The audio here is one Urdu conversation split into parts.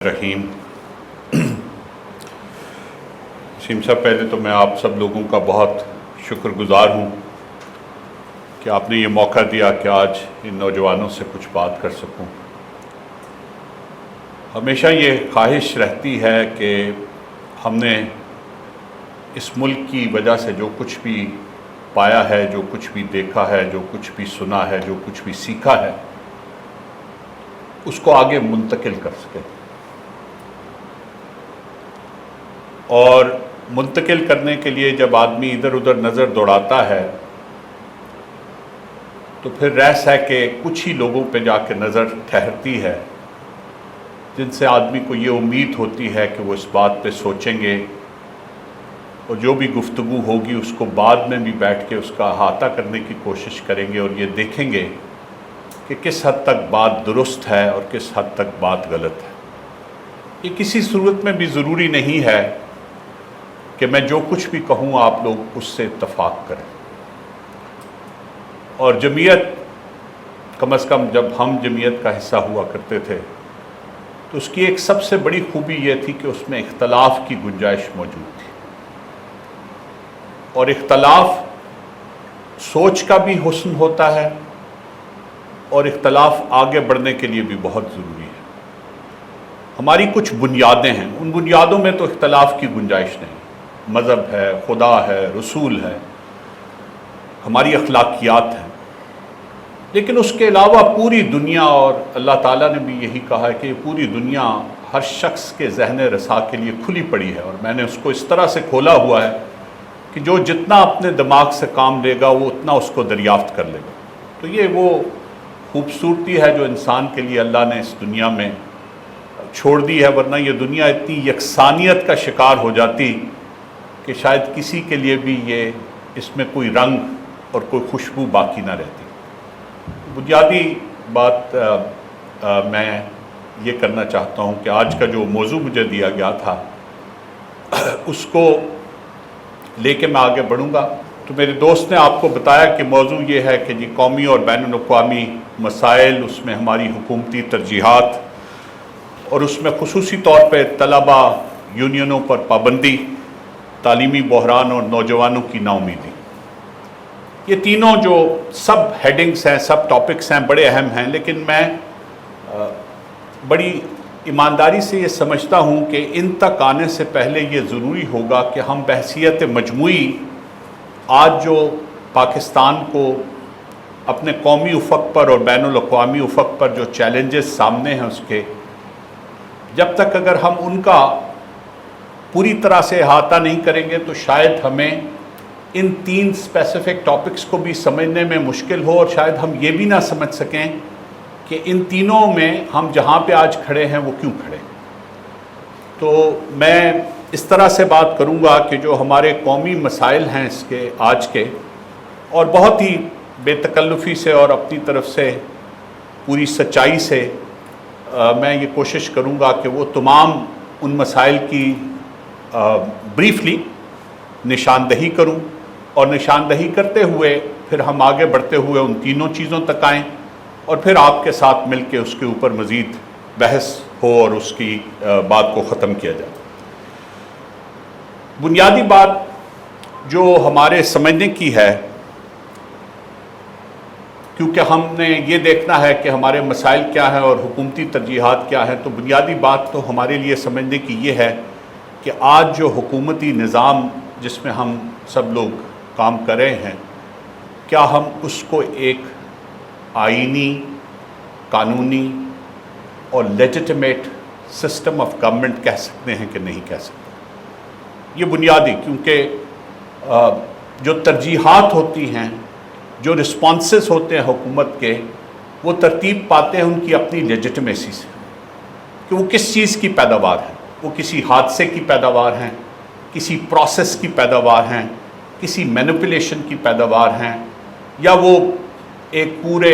رحیم سیم صاحب، پہلے تو میں آپ سب لوگوں کا بہت شکر گزار ہوں کہ آپ نے یہ موقع دیا کہ آج ان نوجوانوں سے کچھ بات کر سکوں۔ ہمیشہ یہ خواہش رہتی ہے کہ ہم نے اس ملک کی وجہ سے جو کچھ بھی پایا ہے، جو کچھ بھی دیکھا ہے، جو کچھ بھی سنا ہے، جو کچھ بھی سیکھا ہے، اس کو آگے منتقل کر سکیں، اور منتقل کرنے کے لیے جب آدمی ادھر ادھر نظر دوڑاتا ہے تو پھر رہس ہے کہ کچھ ہی لوگوں پہ جا کے نظر ٹھہرتی ہے، جن سے آدمی کو یہ امید ہوتی ہے کہ وہ اس بات پہ سوچیں گے اور جو بھی گفتگو ہوگی اس کو بعد میں بھی بیٹھ کے اس کا احاطہ کرنے کی کوشش کریں گے اور یہ دیکھیں گے کہ کس حد تک بات درست ہے اور کس حد تک بات غلط ہے۔ یہ کسی صورت میں بھی ضروری نہیں ہے کہ میں جو کچھ بھی کہوں آپ لوگ اس سے اتفاق کریں، اور جمعیت کم از کم جب ہم جمعیت کا حصہ ہوا کرتے تھے تو اس کی ایک سب سے بڑی خوبی یہ تھی کہ اس میں اختلاف کی گنجائش موجود تھی، اور اختلاف سوچ کا بھی حسن ہوتا ہے اور اختلاف آگے بڑھنے کے لیے بھی بہت ضروری ہے۔ ہماری کچھ بنیادیں ہیں، ان بنیادوں میں تو اختلاف کی گنجائش نہیں، مذہب ہے، خدا ہے، رسول ہے، ہماری اخلاقیات ہیں، لیکن اس کے علاوہ پوری دنیا، اور اللہ تعالیٰ نے بھی یہی کہا ہے کہ پوری دنیا ہر شخص کے ذہن رسا کے لیے کھلی پڑی ہے، اور میں نے اس کو اس طرح سے کھولا ہوا ہے کہ جو جتنا اپنے دماغ سے کام لے گا وہ اتنا اس کو دریافت کر لے گا۔ تو یہ وہ خوبصورتی ہے جو انسان کے لیے اللہ نے اس دنیا میں چھوڑ دی ہے، ورنہ یہ دنیا اتنی یکسانیت کا شکار ہو جاتی کہ شاید کسی کے لیے بھی یہ اس میں کوئی رنگ اور کوئی خوشبو باقی نہ رہتی۔ بنیادی بات میں یہ کرنا چاہتا ہوں کہ آج کا جو موضوع مجھے دیا گیا تھا اس کو لے کے میں آگے بڑھوں گا۔ تو میرے دوست نے آپ کو بتایا کہ موضوع یہ ہے کہ جی قومی اور بین الاقوامی مسائل، اس میں ہماری حکومتی ترجیحات، اور اس میں خصوصی طور پہ طلبہ یونینوں پر پابندی، تعلیمی بحران اور نوجوانوں کی نا امیدی۔ یہ تینوں جو سب ہیڈنگز ہیں، سب ٹاپکس ہیں، بڑے اہم ہیں، لیکن میں بڑی ایمانداری سے یہ سمجھتا ہوں کہ ان تک آنے سے پہلے یہ ضروری ہوگا کہ ہم بحیثیت مجموعی آج جو پاکستان کو اپنے قومی افق پر اور بین الاقوامی افق پر جو چیلنجز سامنے ہیں اس کے، جب تک اگر ہم ان کا پوری طرح سے احاطہ نہیں کریں گے تو شاید ہمیں ان تین اسپیسیفک ٹاپکس کو بھی سمجھنے میں مشکل ہو، اور شاید ہم یہ بھی نہ سمجھ سکیں کہ ان تینوں میں ہم جہاں پہ آج کھڑے ہیں وہ کیوں کھڑے۔ تو میں اس طرح سے بات کروں گا کہ جو ہمارے قومی مسائل ہیں اس کے آج کے، اور بہت ہی بے تکلفی سے اور اپنی طرف سے پوری سچائی سے میں یہ کوشش کروں گا کہ وہ تمام ان مسائل کی بریفلی نشاندہی کروں، اور نشاندہی کرتے ہوئے پھر ہم آگے بڑھتے ہوئے ان تینوں چیزوں تک آئیں، اور پھر آپ کے ساتھ مل کے اس کے اوپر مزید بحث ہو اور اس کی بات کو ختم کیا جائے۔ بنیادی بات جو ہمارے سمجھنے کی ہے، کیونکہ ہم نے یہ دیکھنا ہے کہ ہمارے مسائل کیا ہیں اور حکومتی ترجیحات کیا ہیں، تو بنیادی بات تو ہمارے لیے سمجھنے کی یہ ہے کہ آج جو حکومتی نظام جس میں ہم سب لوگ کام کر رہے ہیں، کیا ہم اس کو ایک آئینی، قانونی اور لیجٹمیٹ سسٹم آف گورنمنٹ کہہ سکتے ہیں کہ نہیں کہہ سکتے۔ یہ بنیادی، کیونکہ جو ترجیحات ہوتی ہیں، جو رسپانسز ہوتے ہیں حکومت کے، وہ ترتیب پاتے ہیں ان کی اپنی لیجٹمیسی سے، کہ وہ کس چیز کی پیداوار ہے۔ وہ کسی حادثے کی پیداوار ہیں، کسی پروسیس کی پیداوار ہیں، کسی مینپولیشن کی پیداوار ہیں، یا وہ ایک پورے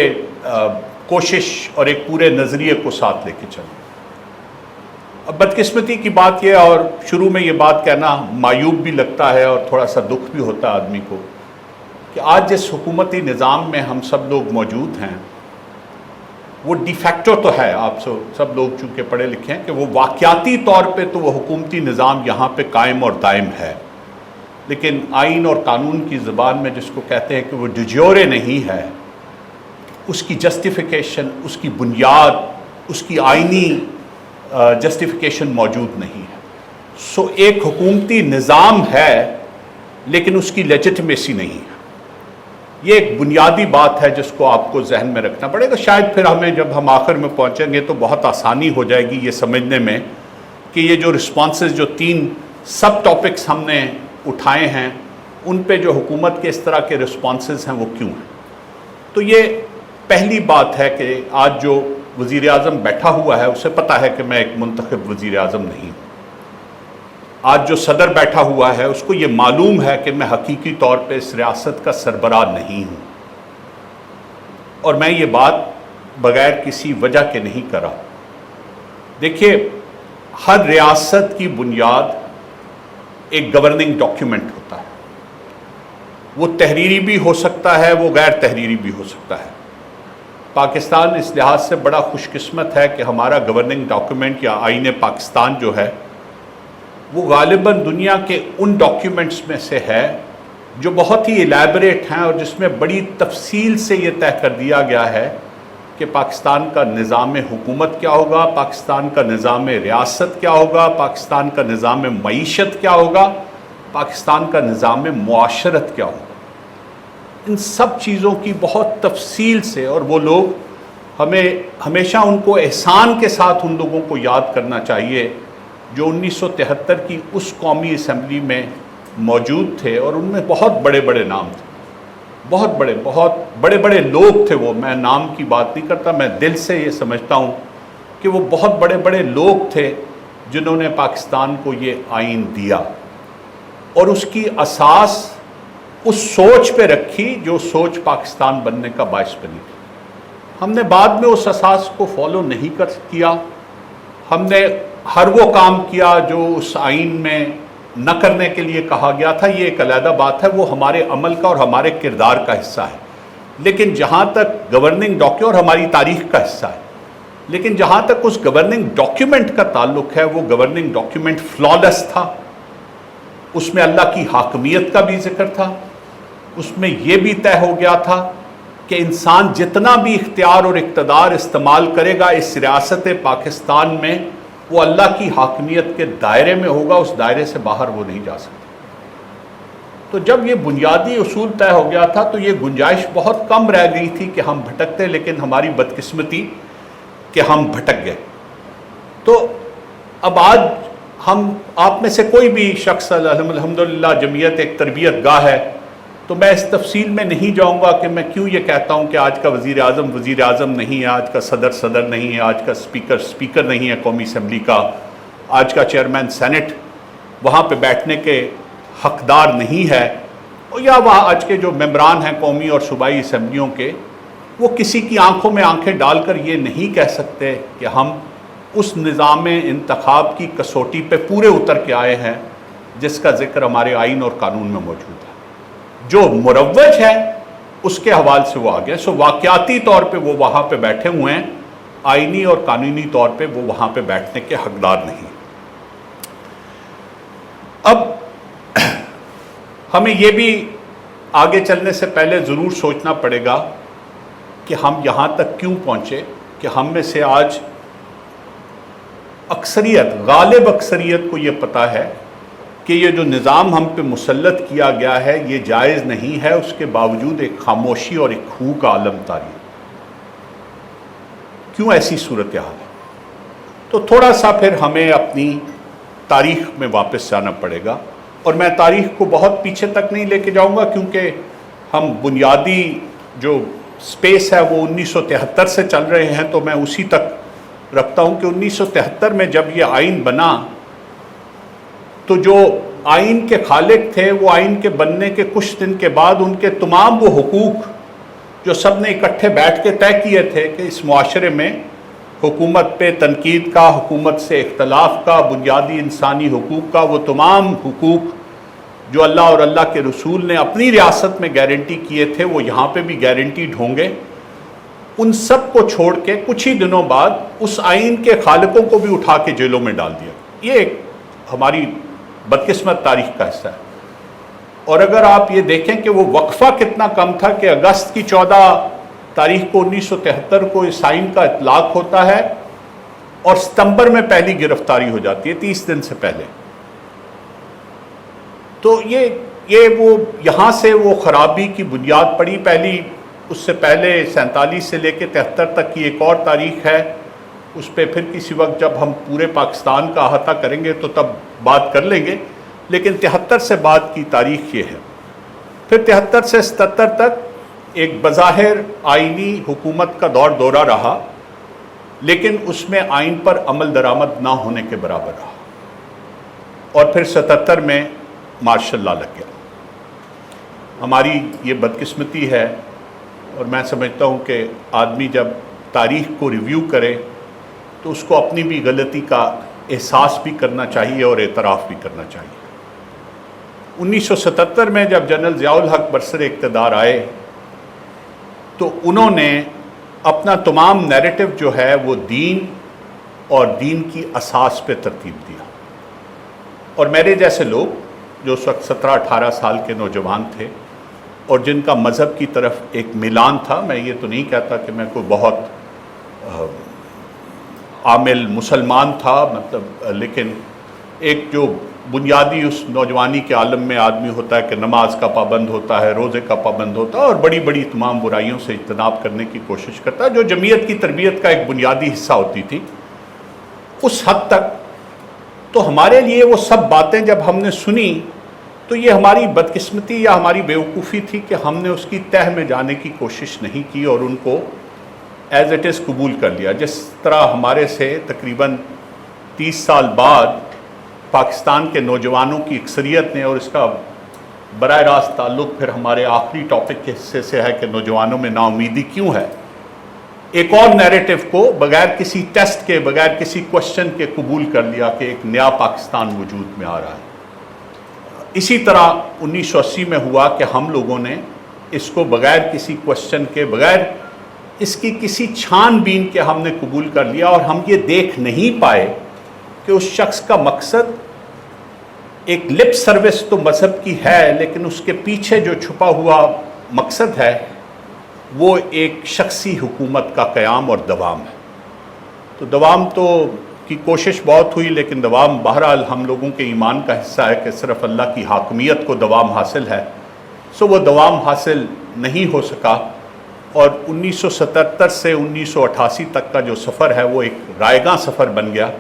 کوشش اور ایک پورے نظریے کو ساتھ لے کے چلیں۔ اب بدقسمتی کی بات یہ، اور شروع میں یہ بات کہنا معیوب بھی لگتا ہے اور تھوڑا سا دکھ بھی ہوتا ہے آدمی کو، کہ آج جس حکومتی نظام میں ہم سب لوگ موجود ہیں وہ ڈی فیکٹو تو ہے، آپ سب لوگ چونکہ پڑھے لکھے ہیں، کہ وہ واقعاتی طور پہ تو وہ حکومتی نظام یہاں پہ قائم اور دائم ہے، لیکن آئین اور قانون کی زبان میں جس کو کہتے ہیں کہ وہ ڈی جیورے نہیں ہے، اس کی جسٹیفیکیشن، اس کی بنیاد، اس کی آئینی جسٹیفیکیشن موجود نہیں ہے۔ سو ایک حکومتی نظام ہے لیکن اس کی لیجٹمیسی نہیں ہے۔ یہ ایک بنیادی بات ہے جس کو آپ کو ذہن میں رکھنا پڑے گا۔ شاید پھر ہمیں جب ہم آخر میں پہنچیں گے تو بہت آسانی ہو جائے گی یہ سمجھنے میں کہ یہ جو رسپانسز، جو 3 سب ٹاپکس ہم نے اٹھائے ہیں، ان پہ جو حکومت کے اس طرح کے رسپانسز ہیں وہ کیوں ہیں۔ تو یہ پہلی بات ہے کہ آج جو وزیر اعظم بیٹھا ہوا ہے اسے پتہ ہے کہ میں ایک منتخب وزیر اعظم نہیں ہوں۔ آج جو صدر بیٹھا ہوا ہے اس کو یہ معلوم ہے کہ میں حقیقی طور پہ اس ریاست کا سربراہ نہیں ہوں، اور میں یہ بات بغیر کسی وجہ کے نہیں کر رہا۔ دیکھیے، ہر ریاست کی بنیاد ایک گورننگ ڈاکیومنٹ ہوتا ہے، وہ تحریری بھی ہو سکتا ہے، وہ غیر تحریری بھی ہو سکتا ہے۔ پاکستان اس لحاظ سے بڑا خوش قسمت ہے کہ ہمارا گورننگ ڈاکیومنٹ یا آئین پاکستان جو ہے وہ غالباً دنیا کے ان ڈاکیومنٹس میں سے ہے جو بہت ہی الیبریٹ ہیں، اور جس میں بڑی تفصیل سے یہ طے کر دیا گیا ہے کہ پاکستان کا نظام حکومت کیا ہوگا، پاکستان کا نظام ریاست کیا ہوگا، پاکستان کا نظام معیشت کیا ہوگا، پاکستان کا نظام معاشرت کیا ہوگا۔ ان سب چیزوں کی بہت تفصیل سے، اور وہ لوگ ہمیں ہمیشہ ان کو احسان کے ساتھ ان لوگوں کو یاد کرنا چاہیے جو 1973 کی اس قومی اسمبلی میں موجود تھے، اور ان میں بہت بڑے بڑے نام تھے، بہت بڑے بڑے لوگ تھے وہ۔ میں نام کی بات نہیں کرتا، میں دل سے یہ سمجھتا ہوں کہ وہ بہت بڑے بڑے لوگ تھے جنہوں نے پاکستان کو یہ آئین دیا، اور اس کی اساس اس سوچ پہ رکھی جو سوچ پاکستان بننے کا باعث بنی تھی۔ ہم نے بعد میں اس اساس کو فالو نہیں کیا، ہم نے ہر وہ کام کیا جو اس آئین میں نہ کرنے کے لیے کہا گیا تھا، یہ ایک علیحدہ بات ہے، وہ ہمارے عمل کا اور ہمارے کردار کا حصہ ہے۔ لیکن جہاں تک گورننگ ڈاکیومنٹ، اور ہماری تاریخ کا حصہ ہے، لیکن جہاں تک اس گورننگ ڈاکیومنٹ کا تعلق ہے، وہ گورننگ ڈاکیومنٹ فلالیس تھا۔ اس میں اللہ کی حاکمیت کا بھی ذکر تھا، اس میں یہ بھی طے ہو گیا تھا کہ انسان جتنا بھی اختیار اور اقتدار استعمال کرے گا اس ریاست پاکستان میں، وہ اللہ کی حاکمیت کے دائرے میں ہوگا، اس دائرے سے باہر وہ نہیں جا سکتا۔ تو جب یہ بنیادی اصول طے ہو گیا تھا تو یہ گنجائش بہت کم رہ گئی تھی کہ ہم بھٹکتے، لیکن ہماری بدقسمتی کہ ہم بھٹک گئے۔ تو اب آج ہم آپ میں سے کوئی بھی شخص، الحمدللہ جمعیت ایک تربیت گاہ ہے، تو میں اس تفصیل میں نہیں جاؤں گا کہ میں کیوں یہ کہتا ہوں کہ آج کا وزیر اعظم نہیں ہے، آج کا صدر نہیں ہے، آج کا اسپیکر نہیں ہے قومی اسمبلی کا، آج کا چیئرمین سینٹ وہاں پہ بیٹھنے کے حقدار نہیں ہے، یا وہاں آج کے جو ممبران ہیں قومی اور صوبائی اسمبلیوں کے، وہ کسی کی آنکھوں میں آنکھیں ڈال کر یہ نہیں کہہ سکتے کہ ہم اس نظام انتخاب کی کسوٹی پہ پورے اتر کے آئے ہیں جس کا ذکر ہمارے آئین اور قانون میں موجود ہے۔ جو مروج ہے اس کے حوالے سے وہ آگے، سو واقعاتی طور پہ وہ وہاں پہ بیٹھے ہوئے ہیں، آئینی اور قانونی طور پہ وہ وہاں پہ بیٹھنے کے حقدار نہیں۔ اب ہمیں یہ بھی آگے چلنے سے پہلے ضرور سوچنا پڑے گا کہ ہم یہاں تک کیوں پہنچے کہ ہم میں سے آج اکثریت، غالب اکثریت کو یہ پتہ ہے کہ یہ جو نظام ہم پہ مسلط کیا گیا ہے یہ جائز نہیں ہے، اس کے باوجود ایک خاموشی اور ایک خو کا عالم طاری۔ کیوں ایسی صورتحال ہے؟ تو تھوڑا سا پھر ہمیں اپنی تاریخ میں واپس جانا پڑے گا، اور میں تاریخ کو بہت پیچھے تک نہیں لے کے جاؤں گا کیونکہ ہم بنیادی جو سپیس ہے وہ 1973 سے چل رہے ہیں، تو میں اسی تک رکھتا ہوں کہ 1973 میں جب یہ آئین بنا تو جو آئین کے خالق تھے وہ آئین کے بننے کے کچھ دن کے بعد ان کے تمام وہ حقوق جو سب نے اکٹھے بیٹھ کے طے کیے تھے کہ اس معاشرے میں حکومت پہ تنقید کا، حکومت سے اختلاف کا، بنیادی انسانی حقوق کا، وہ تمام حقوق جو اللہ اور اللہ کے رسول نے اپنی ریاست میں گارنٹی کیے تھے وہ یہاں پہ بھی گارنٹیڈ ہوں گے، ان سب کو چھوڑ کے کچھ ہی دنوں بعد اس آئین کے خالقوں کو بھی اٹھا کے جیلوں میں ڈال دیا. یہ ایک ہماری بدقسمت تاریخ کا حصہ ہے. اور اگر آپ یہ دیکھیں کہ وہ وقفہ کتنا کم تھا کہ اگست کی 14 تاریخ کو 1973 کو اس آئین کا اطلاق ہوتا ہے اور ستمبر میں پہلی گرفتاری ہو جاتی ہے 30 دن سے پہلے. تو یہ وہ یہاں سے وہ خرابی کی بنیاد پڑی. پہلی اس سے پہلے 47 سے لے کے 73 تک کی ایک اور تاریخ ہے, اس پہ پھر کسی وقت جب ہم پورے پاکستان کا احاطہ کریں گے تو تب بات کر لیں گے, لیکن 73 سے بعد کی تاریخ یہ ہے. پھر 73 سے 77 تک ایک بظاہر آئینی حکومت کا دورہ رہا, لیکن اس میں آئین پر عمل درآمد نہ ہونے کے برابر رہا. اور پھر 77 میں مارشل لا لگ گیا. ہماری یہ بدقسمتی ہے, اور میں سمجھتا ہوں کہ آدمی جب تاریخ کو ریویو کرے تو اس کو اپنی بھی غلطی کا احساس بھی کرنا چاہیے اور اعتراف بھی کرنا چاہیے. 1977 میں جب جنرل ضیاء الحق برسر اقتدار آئے تو انہوں نے اپنا تمام نیریٹو جو ہے وہ دین اور دین کی اساس پہ ترتیب دیا. اور میرے جیسے لوگ جو اس وقت 17-18 سال کے نوجوان تھے اور جن کا مذہب کی طرف ایک میلان تھا, میں یہ تو نہیں کہتا کہ میں کوئی بہت عامل مسلمان تھا مطلب, لیکن ایک جو بنیادی اس نوجوانی کے عالم میں آدمی ہوتا ہے کہ نماز کا پابند ہوتا ہے, روزے کا پابند ہوتا ہے اور بڑی بڑی تمام برائیوں سے اجتناب کرنے کی کوشش کرتا ہے, جو جمعیت کی تربیت کا ایک بنیادی حصہ ہوتی تھی. اس حد تک تو ہمارے لیے وہ سب باتیں جب ہم نے سنی تو یہ ہماری بدقسمتی یا ہماری بیوقوفی تھی کہ ہم نے اس کی تہ میں جانے کی کوشش نہیں کی اور ان کو ایز اٹ از قبول کر لیا. جس طرح ہمارے سے تقریباً 30 سال بعد پاکستان کے نوجوانوں کی اکثریت نے, اور اس کا براہ راست تعلق پھر ہمارے آخری ٹاپک کے حصے سے ہے کہ نوجوانوں میں نا امیدی کیوں ہے, ایک اور نیریٹو کو بغیر کسی ٹیسٹ کے, بغیر کسی کوشچن کے قبول کر لیا کہ ایک نیا پاکستان وجود میں آ رہا ہے. اسی طرح 1980 میں ہوا کہ ہم لوگوں نے اس کو بغیر کسی کوشچن کے, بغیر اس کی کسی چھان بین کے ہم نے قبول کر لیا, اور ہم یہ دیکھ نہیں پائے کہ اس شخص کا مقصد ایک لپ سروس تو مذہب کی ہے, لیکن اس کے پیچھے جو چھپا ہوا مقصد ہے وہ ایک شخصی حکومت کا قیام اور دوام ہے. تو دوام تو کی کوشش بہت ہوئی, لیکن دوام بہرحال ہم لوگوں کے ایمان کا حصہ ہے کہ صرف اللہ کی حاکمیت کو دوام حاصل ہے. سو وہ دوام حاصل نہیں ہو سکا, اور 1977 سے 1988 تک کا جو سفر ہے وہ ایک رائیگاں سفر بن گیا.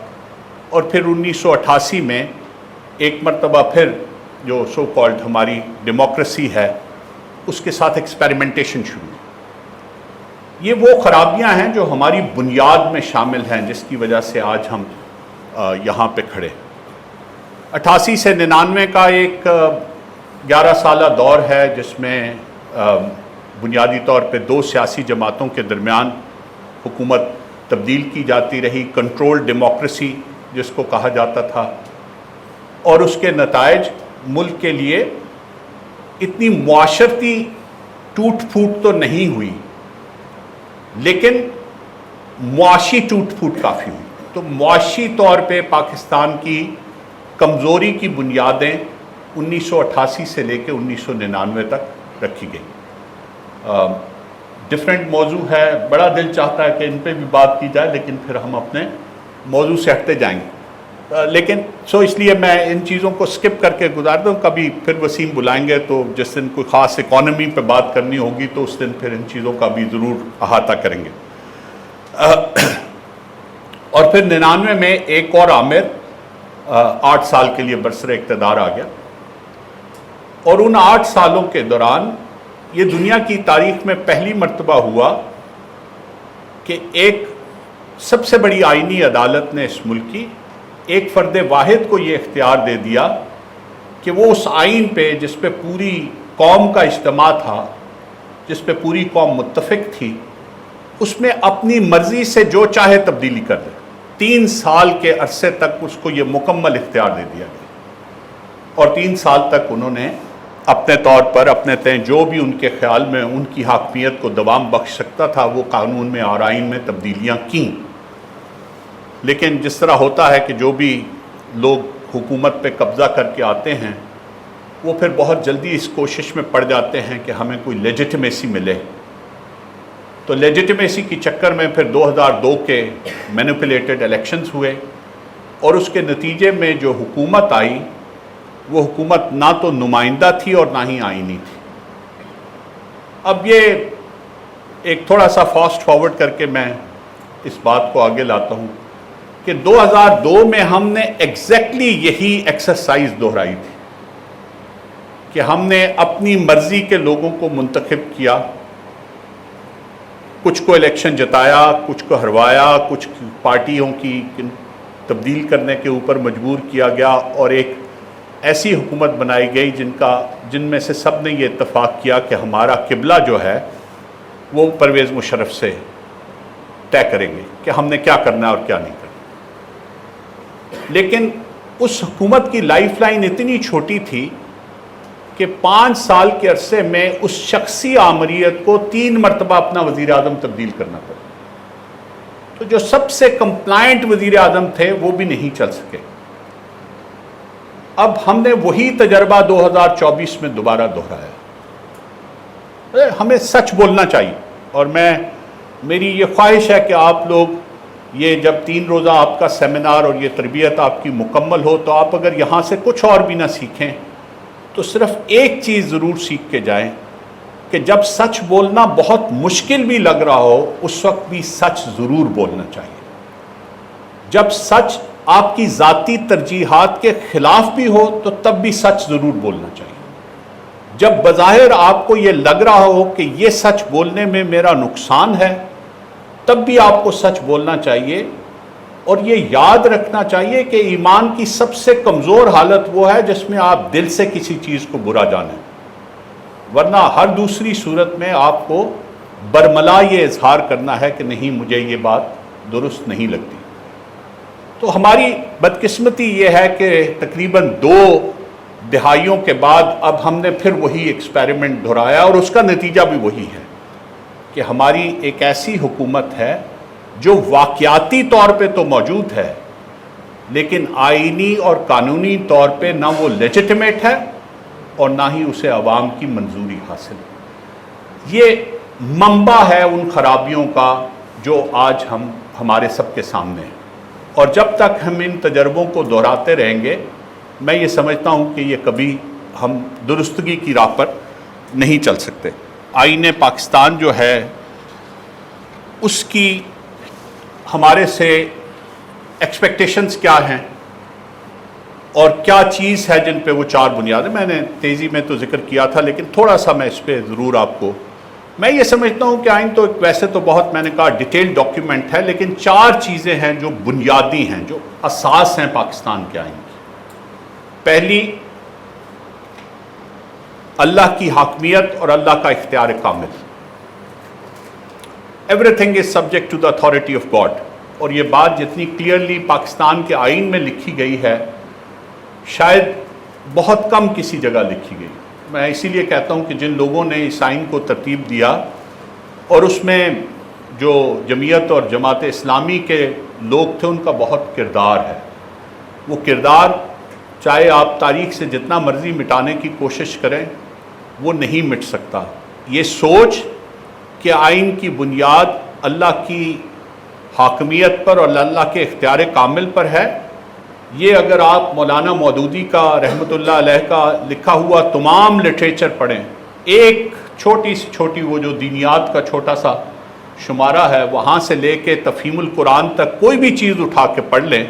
اور پھر 1988 میں ایک مرتبہ پھر جو سو کالڈ ہماری ڈیموکریسی ہے اس کے ساتھ ایکسپیریمنٹیشن شروع. یہ وہ خرابیاں ہیں جو ہماری بنیاد میں شامل ہیں جس کی وجہ سے آج ہم یہاں پہ کھڑے. 88 سے 99 کا ایک 11 سالہ دور ہے جس میں بنیادی طور پہ 2 سیاسی جماعتوں کے درمیان حکومت تبدیل کی جاتی رہی, کنٹرول ڈیموکریسی جس کو کہا جاتا تھا, اور اس کے نتائج ملک کے لیے اتنی معاشرتی ٹوٹ پھوٹ تو نہیں ہوئی, لیکن معاشی ٹوٹ پھوٹ کافی ہوئی. تو معاشی طور پہ پاکستان کی کمزوری کی بنیادیں 1988 سے لے کے 1999 تک رکھی گئی. ڈفرینٹ موضوع ہے, بڑا دل چاہتا ہے کہ ان پہ بھی بات کی جائے, لیکن پھر ہم اپنے موضوع سے ہٹتے جائیں گے. لیکن اس لیے میں ان چیزوں کو سکپ کر کے گزار دوں. کبھی پھر وسیم بلائیں گے تو جس دن کوئی خاص اکانومی پہ بات کرنی ہوگی تو اس دن پھر ان چیزوں کا بھی ضرور احاطہ کریں گے. اور پھر 99 میں ایک اور عامر 8 سال کے لیے برسر اقتدار آ گیا, اور ان 8 سالوں کے دوران یہ دنیا کی تاریخ میں پہلی مرتبہ ہوا کہ ایک سب سے بڑی آئینی عدالت نے اس ملک کی ایک فرد واحد کو یہ اختیار دے دیا کہ وہ اس آئین پہ جس پہ پوری قوم کا اجتماع تھا, جس پہ پوری قوم متفق تھی, اس میں اپنی مرضی سے جو چاہے تبدیلی کر دے. 3 سال کے عرصے تک اس کو یہ مکمل اختیار دے دیا گیا, اور 3 سال تک انہوں نے اپنے طور پر اپنے تئیں جو بھی ان کے خیال میں ان کی حاکمیت کو دوام بخش سکتا تھا وہ قانون میں اور آئین میں تبدیلیاں کیں، لیکن جس طرح ہوتا ہے کہ جو بھی لوگ حکومت پہ قبضہ کر کے آتے ہیں وہ پھر بہت جلدی اس کوشش میں پڑ جاتے ہیں کہ ہمیں کوئی لیجیٹمیسی ملے، تو لیجیٹمیسی کی چکر میں پھر 2002 کے مینیپولیٹڈ الیکشنز ہوئے، اور اس کے نتیجے میں جو حکومت آئی وہ حکومت نہ تو نمائندہ تھی اور نہ ہی آئینی تھی۔ اب یہ ایک تھوڑا سا فاسٹ فارورڈ کر کے میں اس بات کو آگے لاتا ہوں کہ 2002 میں ہم نے ایگزیکٹلی یہی ایکسرسائز دہرائی تھی کہ ہم نے اپنی مرضی کے لوگوں کو منتخب کیا، کچھ کو الیکشن جتایا، کچھ کو ہروایا، کچھ پارٹیوں کی تبدیل کرنے کے اوپر مجبور کیا گیا، اور ایک ایسی حکومت بنائی گئی جن میں سے سب نے یہ اتفاق کیا کہ ہمارا قبلہ جو ہے وہ پرویز مشرف سے طے کریں گے کہ ہم نے کیا کرنا ہے اور کیا نہیں کرنا۔ لیکن اس حکومت کی لائف لائن اتنی چھوٹی تھی کہ 5 سال کے عرصے میں اس شخصی آمریت کو 3 مرتبہ اپنا وزیر اعظم تبدیل کرنا پڑا، تو جو سب سے کمپلائنٹ وزیر اعظم تھے وہ بھی نہیں چل سکے۔ اب ہم نے وہی تجربہ 2024 میں دوبارہ دہرایا۔ ہمیں سچ بولنا چاہیے، اور میری یہ خواہش ہے کہ آپ لوگ یہ جب 3 روزہ آپ کا سیمینار اور یہ تربیت آپ کی مکمل ہو تو آپ اگر یہاں سے کچھ اور بھی نہ سیکھیں تو صرف ایک چیز ضرور سیکھ کے جائیں کہ جب سچ بولنا بہت مشکل بھی لگ رہا ہو اس وقت بھی سچ ضرور بولنا چاہیے۔ جب سچ آپ کی ذاتی ترجیحات کے خلاف بھی ہو تو تب بھی سچ ضرور بولنا چاہیے۔ جب بظاہر آپ کو یہ لگ رہا ہو کہ یہ سچ بولنے میں میرا نقصان ہے تب بھی آپ کو سچ بولنا چاہیے، اور یہ یاد رکھنا چاہیے کہ ایمان کی سب سے کمزور حالت وہ ہے جس میں آپ دل سے کسی چیز کو برا جانیں، ورنہ ہر دوسری صورت میں آپ کو برملا یہ اظہار کرنا ہے کہ نہیں مجھے یہ بات درست نہیں لگتی۔ تو ہماری بدقسمتی یہ ہے کہ تقریباً 2 دہائیوں کے بعد اب ہم نے پھر وہی ایکسپیریمنٹ دہرایا، اور اس کا نتیجہ بھی وہی ہے کہ ہماری ایک ایسی حکومت ہے جو واقعاتی طور پہ تو موجود ہے لیکن آئینی اور قانونی طور پہ نہ وہ لیجیٹمیٹ ہے اور نہ ہی اسے عوام کی منظوری حاصل ہے۔ یہ منبع ہے ان خرابیوں کا جو آج ہمارے سب کے سامنے ہیں، اور جب تک ہم ان تجربوں کو دہراتے رہیں گے میں یہ سمجھتا ہوں کہ یہ کبھی ہم درستگی کی راہ پر نہیں چل سکتے۔ آئین پاکستان جو ہے اس کی ہمارے سے ایکسپیکٹیشنز کیا ہیں اور کیا چیز ہے جن پہ وہ 4 بنیادیں، میں نے تیزی میں تو ذکر کیا تھا لیکن تھوڑا سا میں اس پہ ضرور آپ کو، میں یہ سمجھتا ہوں کہ آئین تو ویسے تو بہت میں نے کہا ڈیٹیل ڈاکیومنٹ ہے، لیکن 4 چیزیں ہیں جو بنیادی ہیں، جو اساس ہیں پاکستان کے آئین کی۔ پہلی، اللہ کی حاکمیت اور اللہ کا اختیار کامل۔ Everything is subject to the authority of God, اور یہ بات جتنی کلیئرلی پاکستان کے آئین میں لکھی گئی ہے شاید بہت کم کسی جگہ لکھی گئی۔ میں اسی لیے کہتا ہوں کہ جن لوگوں نے اس آئین کو ترتیب دیا اور اس میں جو جمعیت اور جماعت اسلامی کے لوگ تھے ان کا بہت کردار ہے، وہ کردار چاہے آپ تاریخ سے جتنا مرضی مٹانے کی کوشش کریں وہ نہیں مٹ سکتا۔ یہ سوچ کہ آئین کی بنیاد اللہ کی حاکمیت پر اور اللہ کے اختیار کامل پر ہے، یہ اگر آپ مولانا مودودی کا رحمۃ اللہ علیہ کا لکھا ہوا تمام لٹریچر پڑھیں، ایک چھوٹی سی چھوٹی وہ جو دینیات کا چھوٹا سا شمارہ ہے وہاں سے لے کے تفہیم القرآن تک کوئی بھی چیز اٹھا کے پڑھ لیں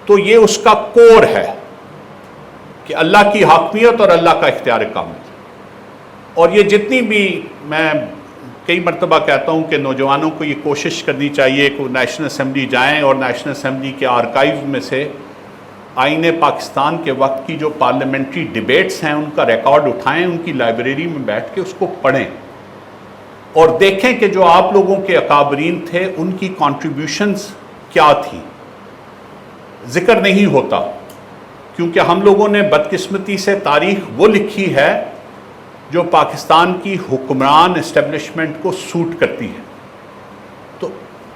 تو یہ اس کا کور ہے کہ اللہ کی حاکمیت اور اللہ کا اختیار کامل۔ اور یہ جتنی بھی میں کئی مرتبہ کہتا ہوں کہ نوجوانوں کو یہ کوشش کرنی چاہیے کہ وہ نیشنل اسمبلی جائیں اور نیشنل اسمبلی کے آرکائیو میں سے آئین پاکستان کے وقت کی جو پارلیمنٹری ڈیبیٹس ہیں ان کا ریکارڈ اٹھائیں، ان کی لائبریری میں بیٹھ کے اس کو پڑھیں اور دیکھیں کہ جو آپ لوگوں کے اکابرین تھے ان کی کنٹریبیوشنز کیا تھیں۔ ذکر نہیں ہوتا کیونکہ ہم لوگوں نے بدقسمتی سے تاریخ وہ لکھی ہے جو پاکستان کی حکمران اسٹیبلشمنٹ کو سوٹ کرتی ہے. تو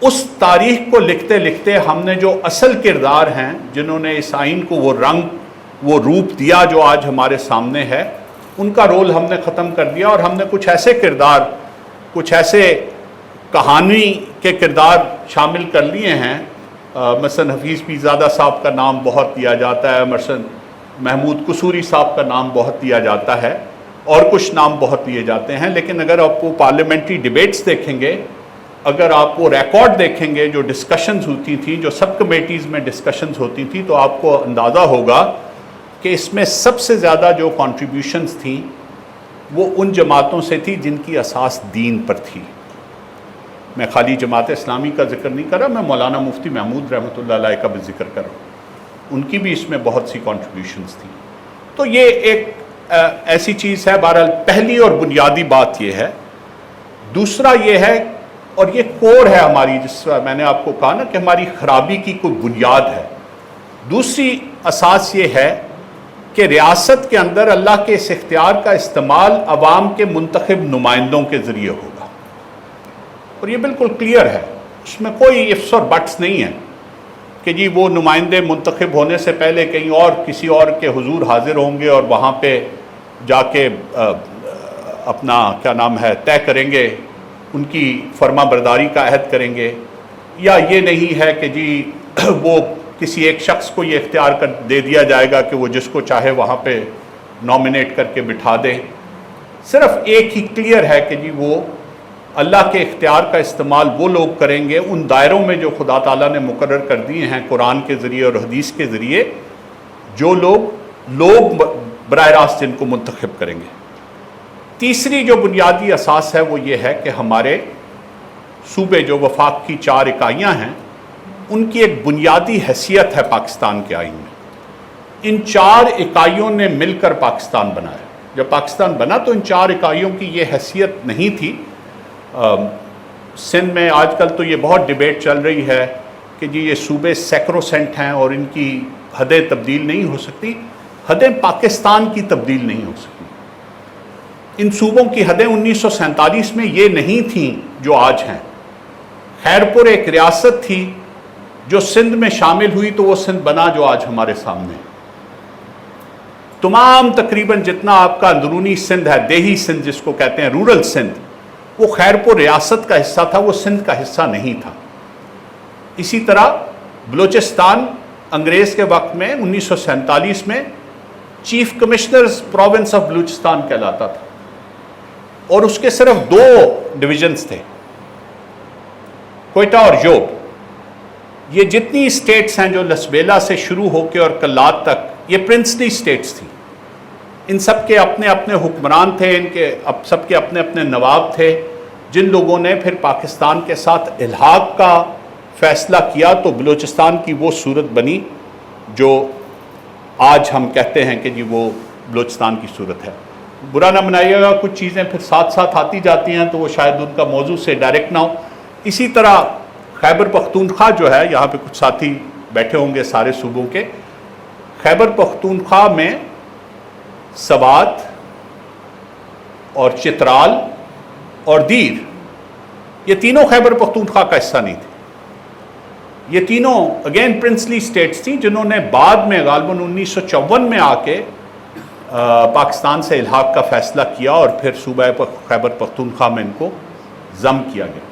اس تاریخ کو لکھتے لکھتے ہم نے جو اصل کردار ہیں جنہوں نے اس آئین کو وہ رنگ وہ روپ دیا جو آج ہمارے سامنے ہے، ان کا رول ہم نے ختم کر دیا، اور ہم نے کچھ ایسے کردار، کچھ ایسے کہانی کے کردار شامل کر لیے ہیں. مثلا حفیظ پیرزادہ صاحب کا نام بہت دیا جاتا ہے، مثلا محمود قصوری صاحب کا نام بہت دیا جاتا ہے، اور کچھ نام بہت دیے جاتے ہیں. لیکن اگر آپ وہ پارلیمنٹری ڈیبیٹس دیکھیں گے، اگر آپ وہ ریکارڈ دیکھیں گے جو ڈسکشنز ہوتی تھیں، جو سب کمیٹیز میں ڈسکشنز ہوتی تھیں، تو آپ کو اندازہ ہوگا کہ اس میں سب سے زیادہ جو کنٹریبیوشنز تھیں وہ ان جماعتوں سے تھی جن کی اساس دین پر تھی. میں خالی جماعت اسلامی کا ذکر نہیں کر رہا، میں مولانا مفتی محمود رحمۃ اللہ علیہ کا بھی ذکر کر رہا ہوں، ان کی بھی اس میں بہت سی کنٹریبیوشنز تھیں. تو یہ ایک ایسی چیز ہے. بہرحال پہلی اور بنیادی بات یہ ہے. دوسرا یہ ہے، اور یہ کور ہے ہماری، جس میں نے آپ کو کہا نا کہ ہماری خرابی کی کوئی بنیاد ہے. دوسری اساس یہ ہے کہ ریاست کے اندر اللہ کے اس اختیار کا استعمال عوام کے منتخب نمائندوں کے ذریعے ہوگا، اور یہ بالکل کلیئر ہے، اس میں کوئی ifs اور بٹس نہیں ہے کہ جی وہ نمائندے منتخب ہونے سے پہلے کہیں اور کسی اور کے حضور حاضر ہوں گے اور وہاں پہ جا کے اپنا کیا نام ہے طے کریں گے، ان کی فرما برداری کا عہد کریں گے. یا یہ نہیں ہے کہ جی وہ کسی ایک شخص کو یہ اختیار کر دے دیا جائے گا کہ وہ جس کو چاہے وہاں پہ نامنیٹ کر کے بٹھا دے. صرف ایک ہی کلیئر ہے کہ جی وہ اللہ کے اختیار کا استعمال وہ لوگ کریں گے ان دائروں میں جو خدا تعالیٰ نے مقرر کر دیے ہیں قرآن کے ذریعے اور حدیث کے ذریعے، جو لوگ براہ راست جن کو منتخب کریں گے. تیسری جو بنیادی اساس ہے وہ یہ ہے کہ ہمارے صوبے جو وفاق کی 4 اکائیاں ہیں، ان کی ایک بنیادی حیثیت ہے پاکستان کے آئین میں. ان 4 اکائیوں نے مل کر پاکستان بنایا. جب پاکستان بنا تو ان 4 اکائیوں کی یہ حیثیت نہیں تھی. سندھ میں آج کل تو یہ بہت ڈیبیٹ چل رہی ہے کہ جی یہ صوبے سیکروسینٹ ہیں اور ان کی حدیں تبدیل نہیں ہو سکتی. حدیں پاکستان کی تبدیل نہیں ہو سکتی. ان صوبوں کی حدیں 1947 میں یہ نہیں تھیں جو آج ہیں. خیرپور ایک ریاست تھی جو سندھ میں شامل ہوئی تو وہ سندھ بنا جو آج ہمارے سامنے. تمام تقریباً جتنا آپ کا اندرونی سندھ ہے، دیہی سندھ جس کو کہتے ہیں، رورل سندھ، وہ خیرپور ریاست کا حصہ تھا، وہ سندھ کا حصہ نہیں تھا. اسی طرح بلوچستان انگریز کے وقت میں 1947 میں chief commissioners province of Balochistan کہلاتا تھا، اور اس کے صرف 2 ڈویژنز تھے، کوئٹہ اور یوب. یہ جتنی اسٹیٹس ہیں جو لسبیلا سے شروع ہو کے اور کلات تک، یہ پرنسلی اسٹیٹس تھیں. ان سب کے اپنے اپنے حکمران تھے، ان کے سب کے اپنے اپنے نواب تھے، جن لوگوں نے پھر پاکستان کے ساتھ الحاق کا فیصلہ کیا تو بلوچستان کی وہ صورت بنی جو آج ہم کہتے ہیں کہ جی وہ بلوچستان کی صورت ہے. برا نہ منائیے گا، کچھ چیزیں پھر ساتھ ساتھ آتی جاتی ہیں تو وہ شاید ان کا موضوع سے ڈائریکٹ نہ ہو. اسی طرح خیبر پختونخوا جو ہے، یہاں پہ کچھ ساتھی بیٹھے ہوں گے سارے صوبوں کے. خیبر پختونخوا میں سوات اور چترال اور دیر، یہ تینوں خیبر پختونخوا کا حصہ نہیں تھے. یہ تینوں اگین پرنسلی سٹیٹس تھیں جنہوں نے بعد میں غالباً 1954 میں آ کے پاکستان سے الحاق کا فیصلہ کیا اور پھر صوبہ خیبر پختونخوا میں ان کو ضم کیا گیا.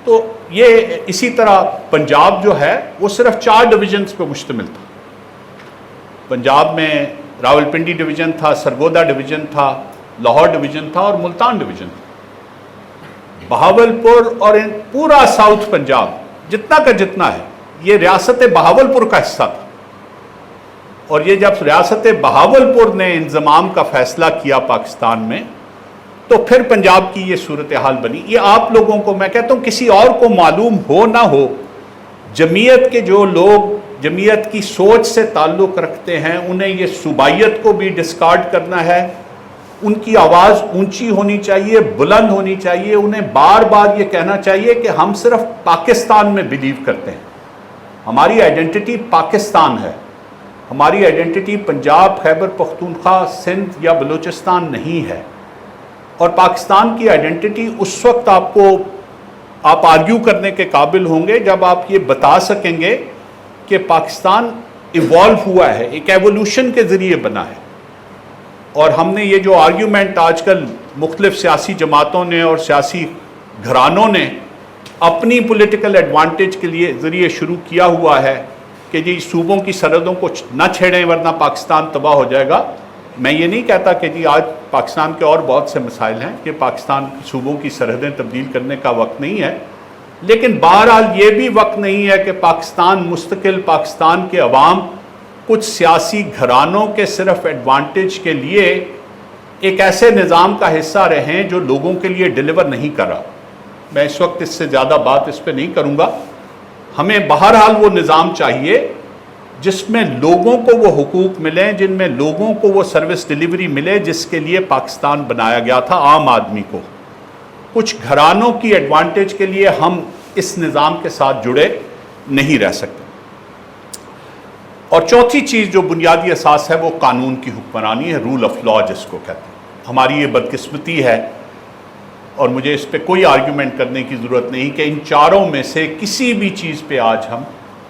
تو یہ اسی طرح پنجاب جو ہے وہ صرف 4 ڈویژنز پہ مشتمل تھا. پنجاب میں راولپنڈی ڈویژن تھا، سرگودا ڈویژن تھا، لاہور ڈویژن تھا اور ملتان ڈویژن تھا. بہاولپور اور پورا ساؤتھ پنجاب جتنا کا جتنا ہے یہ ریاست بہاولپور کا حصہ تھا. اور یہ جب ریاست بہاولپور نے انضمام کا فیصلہ کیا پاکستان میں تو پھر پنجاب کی یہ صورتحال بنی. یہ آپ لوگوں کو میں کہتا ہوں کسی اور کو معلوم ہو نہ ہو، جمعیت کے جو لوگ جمعیت کی سوچ سے تعلق رکھتے ہیں انہیں یہ صوبائیت کو بھی ڈسکارڈ کرنا ہے. ان کی آواز اونچی ہونی چاہیے، بلند ہونی چاہیے. انہیں بار بار یہ کہنا چاہیے کہ ہم صرف پاکستان میں بلیو کرتے ہیں، ہماری آئیڈینٹی پاکستان ہے. ہماری آئیڈینٹی پنجاب، خیبر پختونخوا، سندھ یا بلوچستان نہیں ہے. اور پاکستان کی آئیڈینٹی اس وقت آپ آرگیو کرنے کے قابل ہوں گے جب آپ یہ بتا سکیں گے کہ پاکستان ایوالو ہوا ہے، ایک ایوولوشن کے ذریعے بنا ہے. اور ہم نے یہ جو آرگیومنٹ آج کل مختلف سیاسی جماعتوں نے اور سیاسی گھرانوں نے اپنی پولیٹیکل ایڈوانٹیج کے لیے ذریعے شروع کیا ہوا ہے کہ جی صوبوں کی سرحدوں کو نہ چھیڑیں ورنہ پاکستان تباہ ہو جائے گا. میں یہ نہیں کہتا کہ جی آج پاکستان کے اور بہت سے مسائل ہیں کہ پاکستان صوبوں کی سرحدیں تبدیل کرنے کا وقت نہیں ہے، لیکن بہرحال یہ بھی وقت نہیں ہے کہ پاکستان مستقل، پاکستان کے عوام کچھ سیاسی گھرانوں کے صرف ایڈوانٹیج کے لیے ایک ایسے نظام کا حصہ رہیں جو لوگوں کے لیے ڈیلیور نہیں کر رہا. میں اس وقت اس سے زیادہ بات اس پہ نہیں کروں گا. ہمیں بہرحال وہ نظام چاہیے جس میں لوگوں کو وہ حقوق ملیں، جن میں لوگوں کو وہ سروس ڈیلیوری ملے جس کے لیے پاکستان بنایا گیا تھا عام آدمی کو. کچھ گھرانوں کی ایڈوانٹیج کے لیے ہم اس نظام کے ساتھ جڑے نہیں رہ سکتے. اور چوتھی چیز جو بنیادی اساس ہے وہ قانون کی حکمرانی ہے، رول آف لا جس کو کہتے ہیں. ہماری یہ بدقسمتی ہے اور مجھے اس پہ کوئی آرگیومنٹ کرنے کی ضرورت نہیں کہ ان چاروں میں سے کسی بھی چیز پہ آج ہم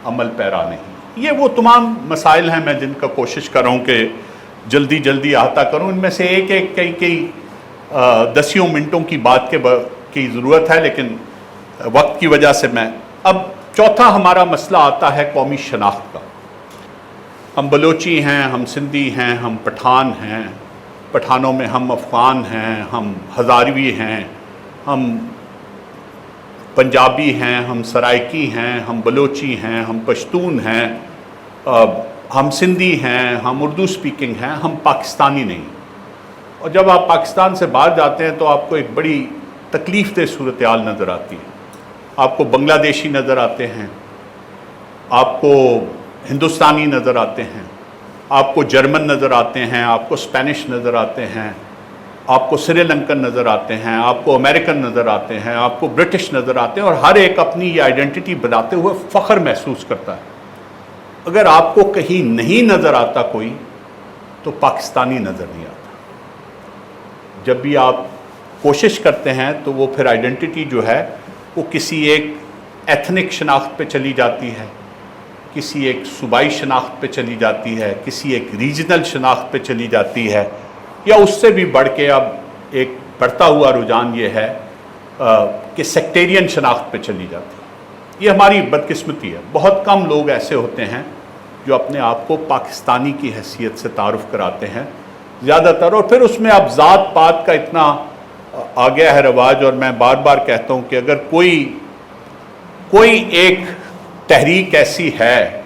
عمل پیرا نہیں. یہ وہ تمام مسائل ہیں میں جن کا کوشش کر رہا ہوں کہ جلدی احاطہ کروں. ان میں سے ایک کئی دسیوں منٹوں کی بات کی ضرورت ہے، لیکن وقت کی وجہ سے میں اب چوتھا ہمارا مسئلہ آتا ہے قومی شناخت کا. ہم بلوچی ہیں، ہم سندھی ہیں، ہم پٹھان ہیں، پٹھانوں میں ہم افغان ہیں، ہم ہزاروی ہیں، ہم پنجابی ہیں، ہم سرائکی ہیں، ہم بلوچی ہیں، ہم پشتون ہیں، ہم سندھی ہیں، ہم اردو سپیکنگ ہیں، ہم پاکستانی نہیں. اور جب آپ پاکستان سے باہر جاتے ہیں تو آپ کو ایک بڑی تکلیف دہ صورتحال نظر آتی ہے. آپ کو بنگلہ دیشی نظر آتے ہیں، آپ کو ہندوستانی نظر آتے ہیں، آپ کو جرمن نظر آتے ہیں، آپ کو اسپینش نظر آتے ہیں، آپ کو سری لنکن نظر آتے ہیں، آپ کو امریکن نظر آتے ہیں، آپ کو برٹش نظر آتے ہیں، اور ہر ایک اپنی یہ آئیڈینٹی بناتے ہوئے فخر محسوس کرتا ہے. اگر آپ کو کہیں نہیں نظر آتا کوئی تو پاکستانی نظر نہیں آتا. جب بھی آپ کوشش کرتے ہیں تو وہ پھر آئیڈینٹی جو ہے وہ کسی ایک ایتھنک شناخت پہ چلی جاتی ہے، کسی ایک صوبائی شناخت پہ چلی جاتی ہے، کسی ایک ریجنل شناخت پہ چلی جاتی ہے، یا اس سے بھی بڑھ کے اب ایک بڑھتا ہوا رجحان یہ ہے کہ سیکٹیرین شناخت پہ چلی جاتی ہے. یہ ہماری بدقسمتی ہے. بہت کم لوگ ایسے ہوتے ہیں جو اپنے آپ کو پاکستانی کی حیثیت سے تعارف کراتے ہیں زیادہ تر. اور پھر اس میں اب ذات پات کا اتنا آ گیا ہے رواج، اور میں بار بار کہتا ہوں کہ اگر کوئی ایک تحریک ایسی ہے،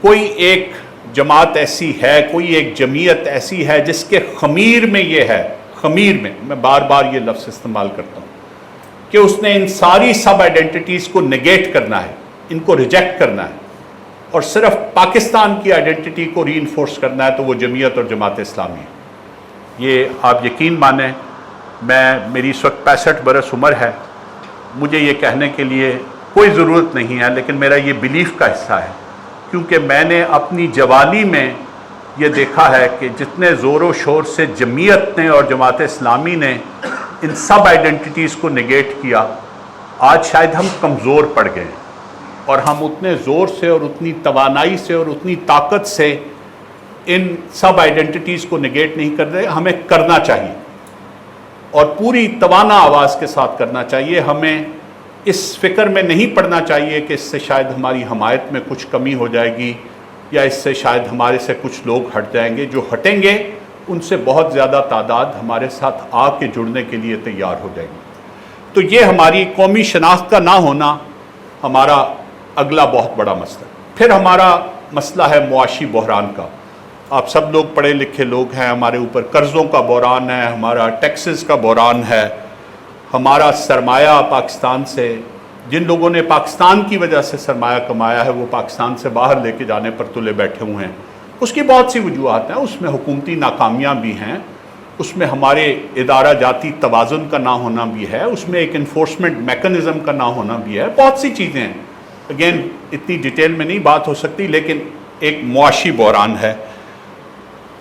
کوئی ایک جماعت ایسی ہے، کوئی ایک جمعیت ایسی ہے جس کے خمیر میں یہ ہے، خمیر میں بار بار یہ لفظ استعمال کرتا ہوں کہ اس نے ان ساری سب آئیڈینٹیز کو نگیٹ کرنا ہے، ان کو ریجیکٹ کرنا ہے، اور صرف پاکستان کی آئیڈینٹی کو ری انفورس کرنا ہے، تو وہ جمعیت اور جماعت اسلامی ہے. یہ آپ یقین مانیں، میری اس وقت 65 برس عمر ہے، مجھے یہ کہنے کے لیے کوئی ضرورت نہیں ہے، لیکن میرا یہ بیلیف کا حصہ ہے، کیونکہ میں نے اپنی جوانی میں یہ دیکھا ہے کہ جتنے زور و شور سے جمعیت نے اور جماعت اسلامی نے ان سب آئیڈینٹیز کو نگیٹ کیا، آج شاید ہم کمزور پڑ گئے ہیں، اور ہم اتنے زور سے اور اتنی توانائی سے اور اتنی طاقت سے ان سب آئیڈینٹیز کو نگیٹ نہیں کر رہے. ہمیں کرنا چاہیے اور پوری توانا آواز کے ساتھ کرنا چاہیے. ہمیں اس فکر میں نہیں پڑنا چاہیے کہ اس سے شاید ہماری حمایت میں کچھ کمی ہو جائے گی، یا اس سے شاید ہمارے سے کچھ لوگ ہٹ جائیں گے. جو ہٹیں گے ان سے بہت زیادہ تعداد ہمارے ساتھ آ کے جڑنے کے لیے تیار ہو جائے گی. تو یہ ہماری قومی شناخت کا نہ ہونا ہمارا اگلا بہت بڑا مسئلہ. پھر ہمارا مسئلہ ہے معاشی بحران کا. آپ سب لوگ پڑھے لکھے لوگ ہیں، ہمارے اوپر قرضوں کا بحران ہے، ہمارا ٹیکسز کا بحران ہے، ہمارا سرمایہ پاکستان سے، جن لوگوں نے پاکستان کی وجہ سے سرمایہ کمایا ہے وہ پاکستان سے باہر لے کے جانے پر تلے بیٹھے ہوئے ہیں. اس کی بہت سی وجوہات ہیں، اس میں حکومتی ناکامیاں بھی ہیں، اس میں ہمارے ادارہ جاتی توازن کا نہ ہونا بھی ہے، اس میں ایک انفورسمنٹ میکنزم کا نہ ہونا بھی ہے، بہت سی چیزیں ہیں. اگین اتنی ڈیٹیل میں نہیں بات ہو سکتی، لیکن ایک معاشی بحران ہے،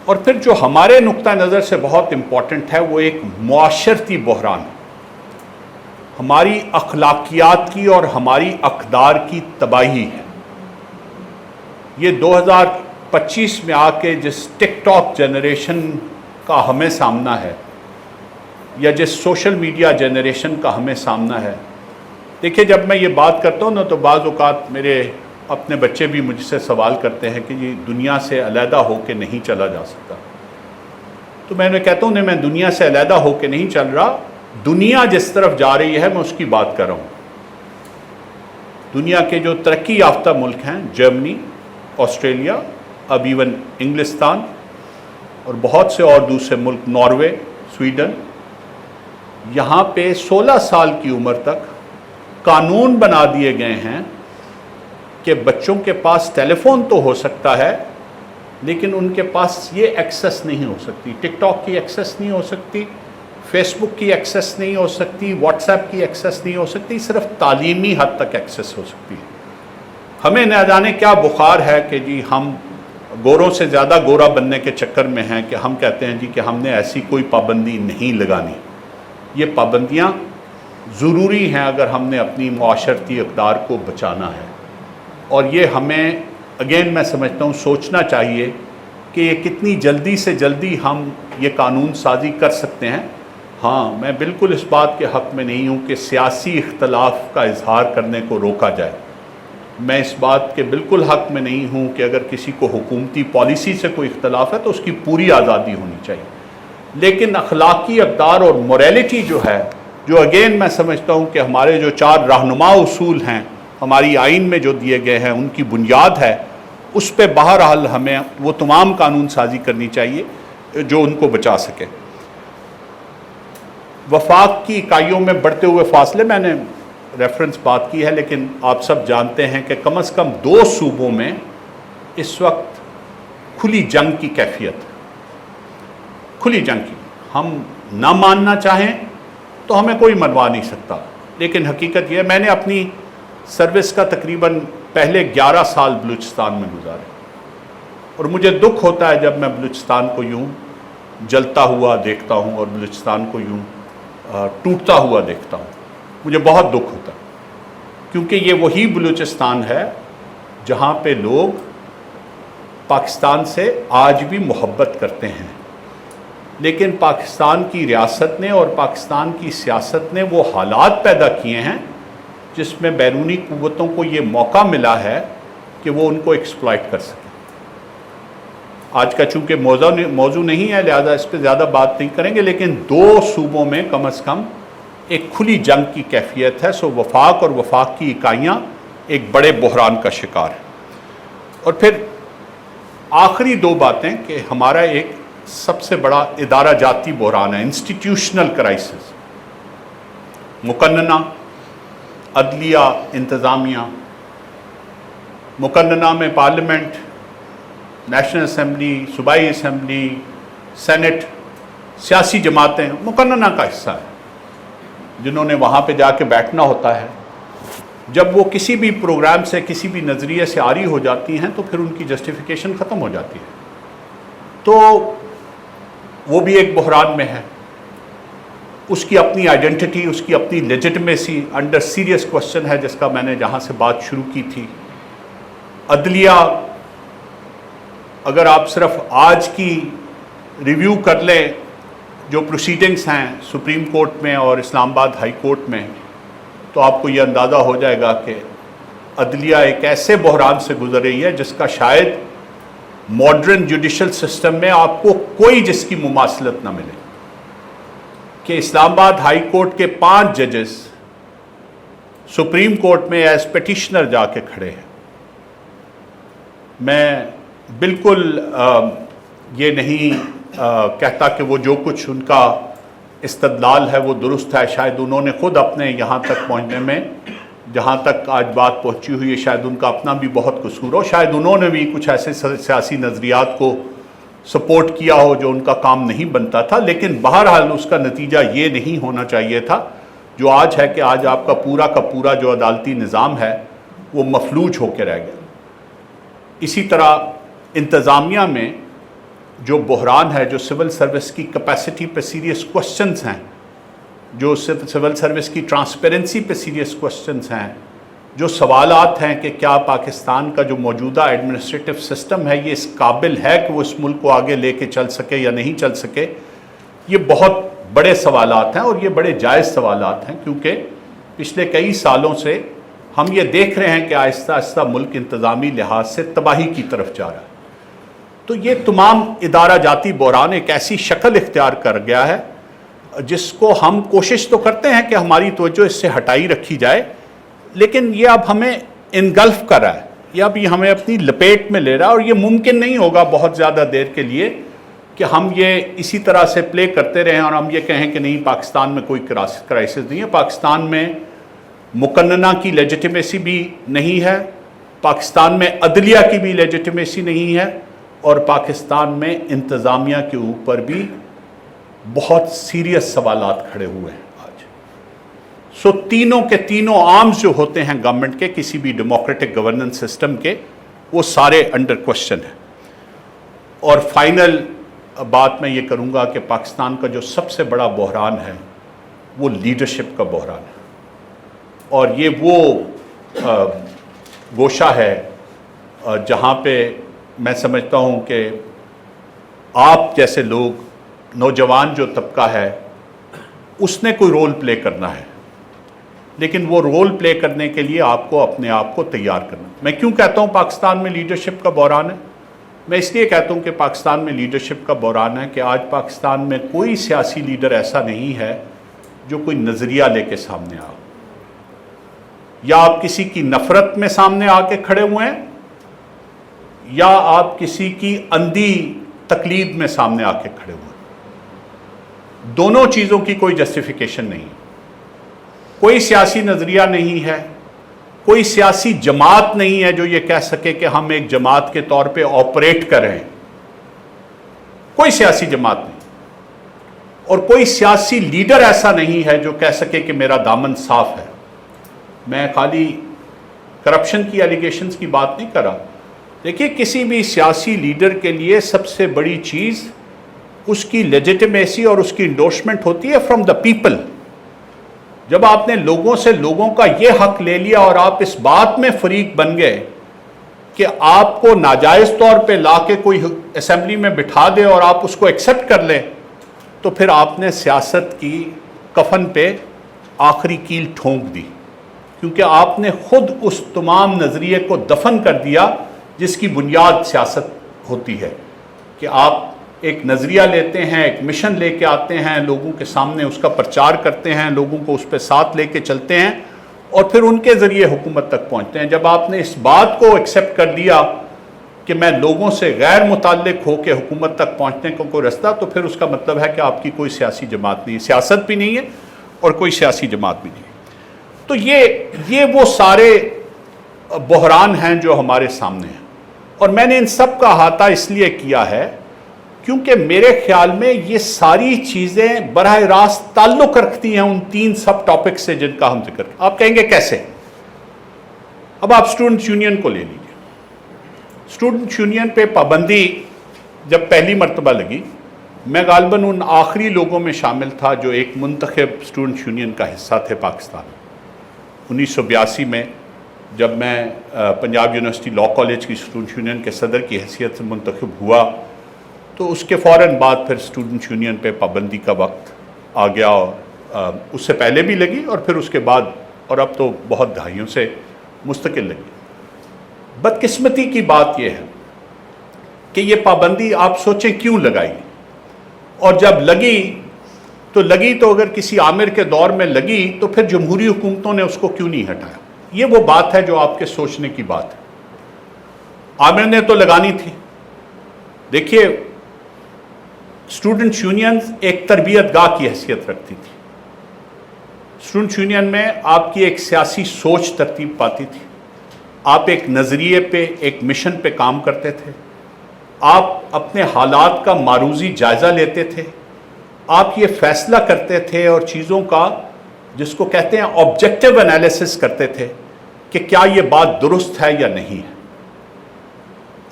اور پھر جو ہمارے نقطہ نظر سے بہت امپورٹنٹ ہے وہ ایک معاشرتی بحران ہے، ہماری اخلاقیات کی اور ہماری اقدار کی تباہی ہے۔ یہ 2025 میں آ کے جس ٹک ٹاک جنریشن کا ہمیں سامنا ہے، یا جس سوشل میڈیا جنریشن کا ہمیں سامنا ہے، دیکھیں جب میں یہ بات کرتا ہوں نا تو بعض اوقات میرے اپنے بچے بھی مجھ سے سوال کرتے ہیں کہ یہ دنیا سے علیحدہ ہو کے نہیں چلا جا سکتا، تو میں انہیں کہتا ہوں نہیں، میں دنیا سے علیحدہ ہو کے نہیں چل رہا، دنیا جس طرف جا رہی ہے میں اس کی بات کر رہا ہوں۔ دنیا کے جو ترقی یافتہ ملک ہیں، جرمنی، آسٹریلیا، اب ایون انگلستان اور بہت سے اور دوسرے ملک، ناروے، سویڈن، یہاں پہ 16 سال کی عمر تک قانون بنا دیے گئے ہیں کہ بچوں کے پاس ٹیلی فون تو ہو سکتا ہے لیکن ان کے پاس یہ ایکسیس نہیں ہو سکتی، ٹک ٹاک کی ایکسیس نہیں ہو سکتی، فیس بک کی ایکسیس نہیں ہو سکتی، واٹس ایپ کی ایکسیس نہیں ہو سکتی، صرف تعلیمی حد تک ایکسیس ہو سکتی ہے۔ ہمیں نہ جانے کیا بخار ہے کہ جی ہم گوروں سے زیادہ گورا بننے کے چکر میں ہیں کہ ہم کہتے ہیں جی کہ ہم نے ایسی کوئی پابندی نہیں لگانی۔ یہ پابندیاں ضروری ہیں اگر ہم نے اپنی معاشرتی اقدار کو بچانا ہے، اور یہ ہمیں اگین میں سمجھتا ہوں سوچنا چاہیے کہ یہ کتنی جلدی سے جلدی ہم یہ قانون سازی کر سکتے ہیں۔ ہاں، میں بالکل اس بات کے حق میں نہیں ہوں کہ سیاسی اختلاف کا اظہار کرنے کو روکا جائے، میں اس بات کے بالکل حق میں نہیں ہوں کہ اگر کسی کو حکومتی پالیسی سے کوئی اختلاف ہے تو اس کی پوری آزادی ہونی چاہیے، لیکن اخلاقی اقدار اور موریلٹی جو ہے، جو اگین میں سمجھتا ہوں کہ ہمارے جو 4 رہنما اصول ہیں ہماری آئین میں جو دیے گئے ہیں ان کی بنیاد ہے، اس پہ بہرحال ہمیں وہ تمام قانون سازی کرنی چاہیے جو ان کو بچا سکے۔ وفاق کی اکائیوں میں بڑھتے ہوئے فاصلے، میں نے ریفرنس بات کی ہے، لیکن آپ سب جانتے ہیں کہ کم از کم 2 صوبوں میں اس وقت کھلی جنگ کی کیفیت، کھلی جنگ کی، ہم نہ ماننا چاہیں تو ہمیں کوئی منوا نہیں سکتا، لیکن حقیقت یہ ہے میں نے اپنی سروس کا تقریباً پہلے 11 سال بلوچستان میں گزارے، اور مجھے دکھ ہوتا ہے جب میں بلوچستان کو یوں جلتا ہوا دیکھتا ہوں اور بلوچستان کو یوں ٹوٹتا ہوا دیکھتا ہوں، مجھے بہت دکھ ہوتا ہے، کیونکہ یہ وہی بلوچستان ہے جہاں پہ لوگ پاکستان سے آج بھی محبت کرتے ہیں، لیکن پاکستان کی ریاست نے اور پاکستان کی سیاست نے وہ حالات پیدا کیے ہیں جس میں بیرونی قوتوں کو یہ موقع ملا ہے کہ وہ ان کو ایکسپلائٹ کر سکیں۔ آج کا چونکہ موضوع نہیں ہے لہذا اس پہ زیادہ بات نہیں کریں گے، لیکن 2 صوبوں میں کم از کم ایک کھلی جنگ کی کیفیت ہے، سو وفاق اور وفاق کی اکائیاں ایک بڑے بحران کا شکار ہیں۔ اور پھر آخری 2 باتیں کہ ہمارا ایک سب سے بڑا ادارہ جاتی بحران ہے، انسٹیٹیوشنل کرائسس، مقننہ، عدلیہ، انتظامیہ، مقننہ میں پارلیمنٹ، نیشنل اسمبلی، صوبائی اسمبلی، سینٹ، سیاسی جماعتیں مقننہ کا حصہ ہیں جنہوں نے وہاں پہ جا کے بیٹھنا ہوتا ہے۔ جب وہ کسی بھی پروگرام سے کسی بھی نظریے سے عاری ہو جاتی ہیں تو پھر ان کی جسٹیفیکیشن ختم ہو جاتی ہے، تو وہ بھی ایک بحران میں ہے، اس کی اپنی آئیڈینٹی، اس کی اپنی لیجٹمیسی انڈر سیریس کوسچن ہے، جس کا میں نے جہاں سے بات شروع کی تھی۔ عدلیہ، اگر آپ صرف آج کی ریویو کر لیں جو پروسیڈنگز ہیں سپریم کورٹ میں اور اسلام آباد ہائی کورٹ میں، تو آپ کو یہ اندازہ ہو جائے گا کہ عدلیہ ایک ایسے بحران سے گزر رہی ہے جس کا شاید ماڈرن جوڈیشل سسٹم میں آپ کو کوئی جس کی مماثلت نہ ملے، کہ اسلام آباد ہائی کورٹ کے 5 ججز سپریم کورٹ میں ایز پیٹیشنر جا کے کھڑے ہیں۔ میں بالکل یہ نہیں کہتا کہ وہ جو کچھ ان کا استدلال ہے وہ درست ہے، شاید انہوں نے خود اپنے یہاں تک پہنچنے میں جہاں تک آج بات پہنچی ہوئی ہے شاید ان کا اپنا بھی بہت قصور ہو، شاید انہوں نے بھی کچھ ایسے سیاسی نظریات کو سپورٹ کیا ہو جو ان کا کام نہیں بنتا تھا، لیکن بہرحال اس کا نتیجہ یہ نہیں ہونا چاہیے تھا جو آج ہے کہ آج آپ کا پورا جو عدالتی نظام ہے وہ مفلوج ہو کے رہ گیا۔ اسی طرح انتظامیہ میں جو بحران ہے، جو سول سروس کی کیپیسٹی پہ سیریس کوسچنز ہیں، جو سول سروس کی ٹرانسپیرنسی پہ سیریس کوسچنز ہیں، جو سوالات ہیں کہ کیا پاکستان کا جو موجودہ ایڈمنسٹریٹو سسٹم ہے یہ اس قابل ہے کہ وہ اس ملک کو آگے لے کے چل سکے یا نہیں چل سکے، یہ بہت بڑے سوالات ہیں اور یہ بڑے جائز سوالات ہیں، کیونکہ پچھلے کئی سالوں سے ہم یہ دیکھ رہے ہیں کہ آہستہ آہستہ ملک انتظامی لحاظ سے تباہی کی طرف جا رہا ہے۔ تو یہ تمام ادارہ جاتی بحران ایک ایسی شکل اختیار کر گیا ہے جس کو ہم کوشش تو کرتے ہیں کہ ہماری توجہ اس سے ہٹائی رکھی جائے، لیکن یہ اب ہمیں انگلف کر رہا ہے، یہ اب ہمیں اپنی لپیٹ میں لے رہا ہے، اور یہ ممکن نہیں ہوگا بہت زیادہ دیر کے لیے کہ ہم یہ اسی طرح سے پلے کرتے رہیں اور ہم یہ کہیں کہ نہیں پاکستان میں کوئی کرائسس نہیں ہے۔ پاکستان میں مقننہ کی لیجیٹیمیسی بھی نہیں ہے، پاکستان میں عدلیہ کی بھی لیجیٹیمیسی نہیں ہے، اور پاکستان میں انتظامیہ کے اوپر بھی بہت سیریس سوالات کھڑے ہوئے ہیں آج۔ سو تینوں کے تینوں آرمز جو ہوتے ہیں گورنمنٹ کے، کسی بھی ڈیموکریٹک گورننس سسٹم کے، وہ سارے انڈر کوسچن ہیں۔ اور فائنل بات میں یہ کروں گا کہ پاکستان کا جو سب سے بڑا بحران ہے وہ لیڈرشپ کا بحران ہے، اور یہ وہ گوشہ ہے جہاں پہ میں سمجھتا ہوں کہ آپ جیسے لوگ، نوجوان جو طبقہ ہے، اس نے کوئی رول پلے کرنا ہے، لیکن وہ رول پلے کرنے کے لیے آپ کو اپنے آپ کو تیار کرنا۔ میں کیوں کہتا ہوں پاکستان میں لیڈرشپ کا بحران ہے؟ میں اس لیے کہتا ہوں کہ پاکستان میں لیڈرشپ کا بحران ہے کہ آج پاکستان میں کوئی سیاسی لیڈر ایسا نہیں ہے جو کوئی نظریہ لے کے سامنے آ، یا آپ کسی کی نفرت میں سامنے آ کے کھڑے ہوئے ہیں، یا آپ کسی کی اندھی تقلید میں سامنے آ کے کھڑے ہوئے ہیں۔ دونوں چیزوں کی کوئی جسٹیفیکیشن نہیں، کوئی سیاسی نظریہ نہیں ہے، کوئی سیاسی جماعت نہیں ہے جو یہ کہہ سکے کہ ہم ایک جماعت کے طور پہ آپریٹ کر رہے ہیں، کوئی سیاسی جماعت نہیں، اور کوئی سیاسی لیڈر ایسا نہیں ہے جو کہہ سکے کہ میرا دامن صاف ہے۔ میں خالی کرپشن کی ایلیگیشنز کی بات نہیں کر رہا۔ دیکھیے، کسی بھی سیاسی لیڈر کے لیے سب سے بڑی چیز اس کی لیجیٹیمیسی اور اس کی انڈورسمنٹ ہوتی ہے فرام دا پیپل۔ جب آپ نے لوگوں سے لوگوں کا یہ حق لے لیا اور آپ اس بات میں فریق بن گئے کہ آپ کو ناجائز طور پہ لا کے کوئی اسمبلی میں بٹھا دے اور آپ اس کو ایکسیپٹ کر لیں، تو پھر آپ نے سیاست کی کفن پہ آخری کیل ٹھونک دی، کیونکہ آپ نے خود اس تمام نظریے کو دفن کر دیا جس کی بنیاد سیاست ہوتی ہے، کہ آپ ایک نظریہ لیتے ہیں، ایک مشن لے کے آتے ہیں، لوگوں کے سامنے اس کا پرچار کرتے ہیں، لوگوں کو اس پہ ساتھ لے کے چلتے ہیں، اور پھر ان کے ذریعے حکومت تک پہنچتے ہیں۔ جب آپ نے اس بات کو ایکسیپٹ کر لیا کہ میں لوگوں سے غیر متعلق ہو کے حکومت تک پہنچنے کو کوئی رستہ، تو پھر اس کا مطلب ہے کہ آپ کی کوئی سیاسی جماعت نہیں ہے، سیاست بھی نہیں ہے اور کوئی سیاسی جماعت بھی نہیں ہے۔ تو یہ وہ سارے بحران ہیں جو ہمارے سامنے ہیں، اور میں نے ان سب کا احاطہ اس لیے کیا ہے کیونکہ میرے خیال میں یہ ساری چیزیں براہ راست تعلق رکھتی ہیں ان تین سب ٹاپک سے جن کا ہم ذکر کریں۔ آپ کہیں گے کیسے؟ اب آپ اسٹوڈنٹ یونین کو لے لیجیے۔ اسٹوڈنٹ یونین پہ پابندی جب پہلی مرتبہ لگی، میں غالباً ان آخری لوگوں میں شامل تھا جو ایک منتخب اسٹوڈنٹ یونین کا حصہ تھے پاکستان میں۔ 1982 میں جب میں پنجاب یونیورسٹی لاء کالج کی اسٹوڈنٹ یونین کے صدر کی حیثیت سے منتخب ہوا، تو اس کے فوراً بعد پھر اسٹوڈنٹ یونین پہ پابندی کا وقت آ گیا، اور اس سے پہلے بھی لگی اور پھر اس کے بعد، اور اب تو بہت دہائیوں سے مستقل لگی۔ بدقسمتی کی بات یہ ہے کہ یہ پابندی آپ سوچیں کیوں لگائی، اور جب لگی تو اگر کسی عامر کے دور میں لگی تو پھر جمہوری حکومتوں نے اس کو کیوں نہیں ہٹایا؟ یہ وہ بات ہے جو آپ کے سوچنے کی بات ہے۔ عامر نے تو لگانی تھی۔ دیکھیے، اسٹوڈنٹ یونینز ایک تربیت گاہ کی حیثیت رکھتی تھی۔ اسٹوڈنٹ یونین میں آپ کی ایک سیاسی سوچ ترتیب پاتی تھی، آپ ایک نظریے پہ، ایک مشن پہ کام کرتے تھے، آپ اپنے حالات کا معروضی جائزہ لیتے تھے، آپ یہ فیصلہ کرتے تھے اور چیزوں کا جس کو کہتے ہیں آبجیکٹیو انالیسس کرتے تھے کہ کیا یہ بات درست ہے یا نہیں ہے۔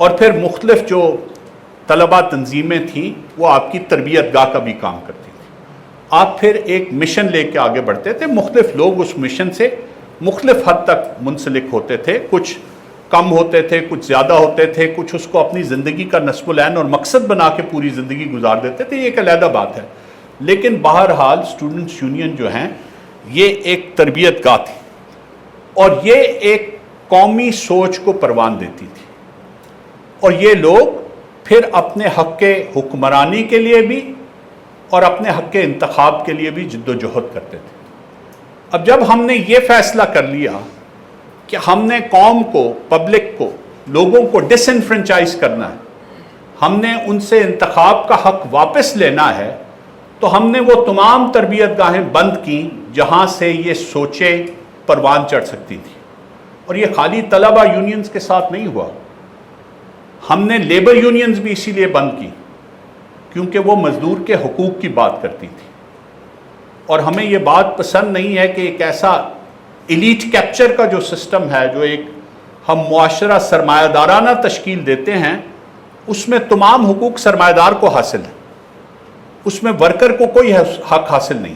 اور پھر مختلف جو طلبہ تنظیمیں تھیں وہ آپ کی تربیت گاہ کا بھی کام کرتی تھی. آپ پھر ایک مشن لے کے آگے بڑھتے تھے. مختلف لوگ اس مشن سے مختلف حد تک منسلک ہوتے تھے. کچھ کم ہوتے تھے, کچھ زیادہ ہوتے تھے, کچھ اس کو اپنی زندگی کا نصب العین اور مقصد بنا کے پوری زندگی گزار دیتے تھے. یہ ایک علیحدہ بات ہے. لیکن بہرحال اسٹوڈنٹس یونین جو ہیں یہ ایک تربیت گاہ تھی اور یہ ایک قومی سوچ کو پروان دیتی تھی. اور یہ لوگ پھر اپنے حق کے حکمرانی کے لیے بھی اور اپنے حق کے انتخاب کے لیے بھی جد و جہد کرتے تھے. اب جب ہم نے یہ فیصلہ کر لیا کہ ہم نے قوم کو, پبلک کو, لوگوں کو ڈس انفرنچائز کرنا ہے, ہم نے ان سے انتخاب کا حق واپس لینا ہے, تو ہم نے وہ تمام تربیت گاہیں بند کی جہاں سے یہ سوچیں پروان چڑھ سکتی تھی. اور یہ خالی طلبہ یونینز کے ساتھ نہیں ہوا, ہم نے لیبر یونینز بھی اسی لیے بند کی کیونکہ وہ مزدور کے حقوق کی بات کرتی تھی. اور ہمیں یہ بات پسند نہیں ہے کہ ایک ایسا ایلیٹ کیپچر کا جو سسٹم ہے, جو ایک ہم معاشرہ سرمایہ دارانہ تشکیل دیتے ہیں, اس میں تمام حقوق سرمایہ دار کو حاصل ہیں, اس میں ورکر کو کوئی حق حاصل نہیں.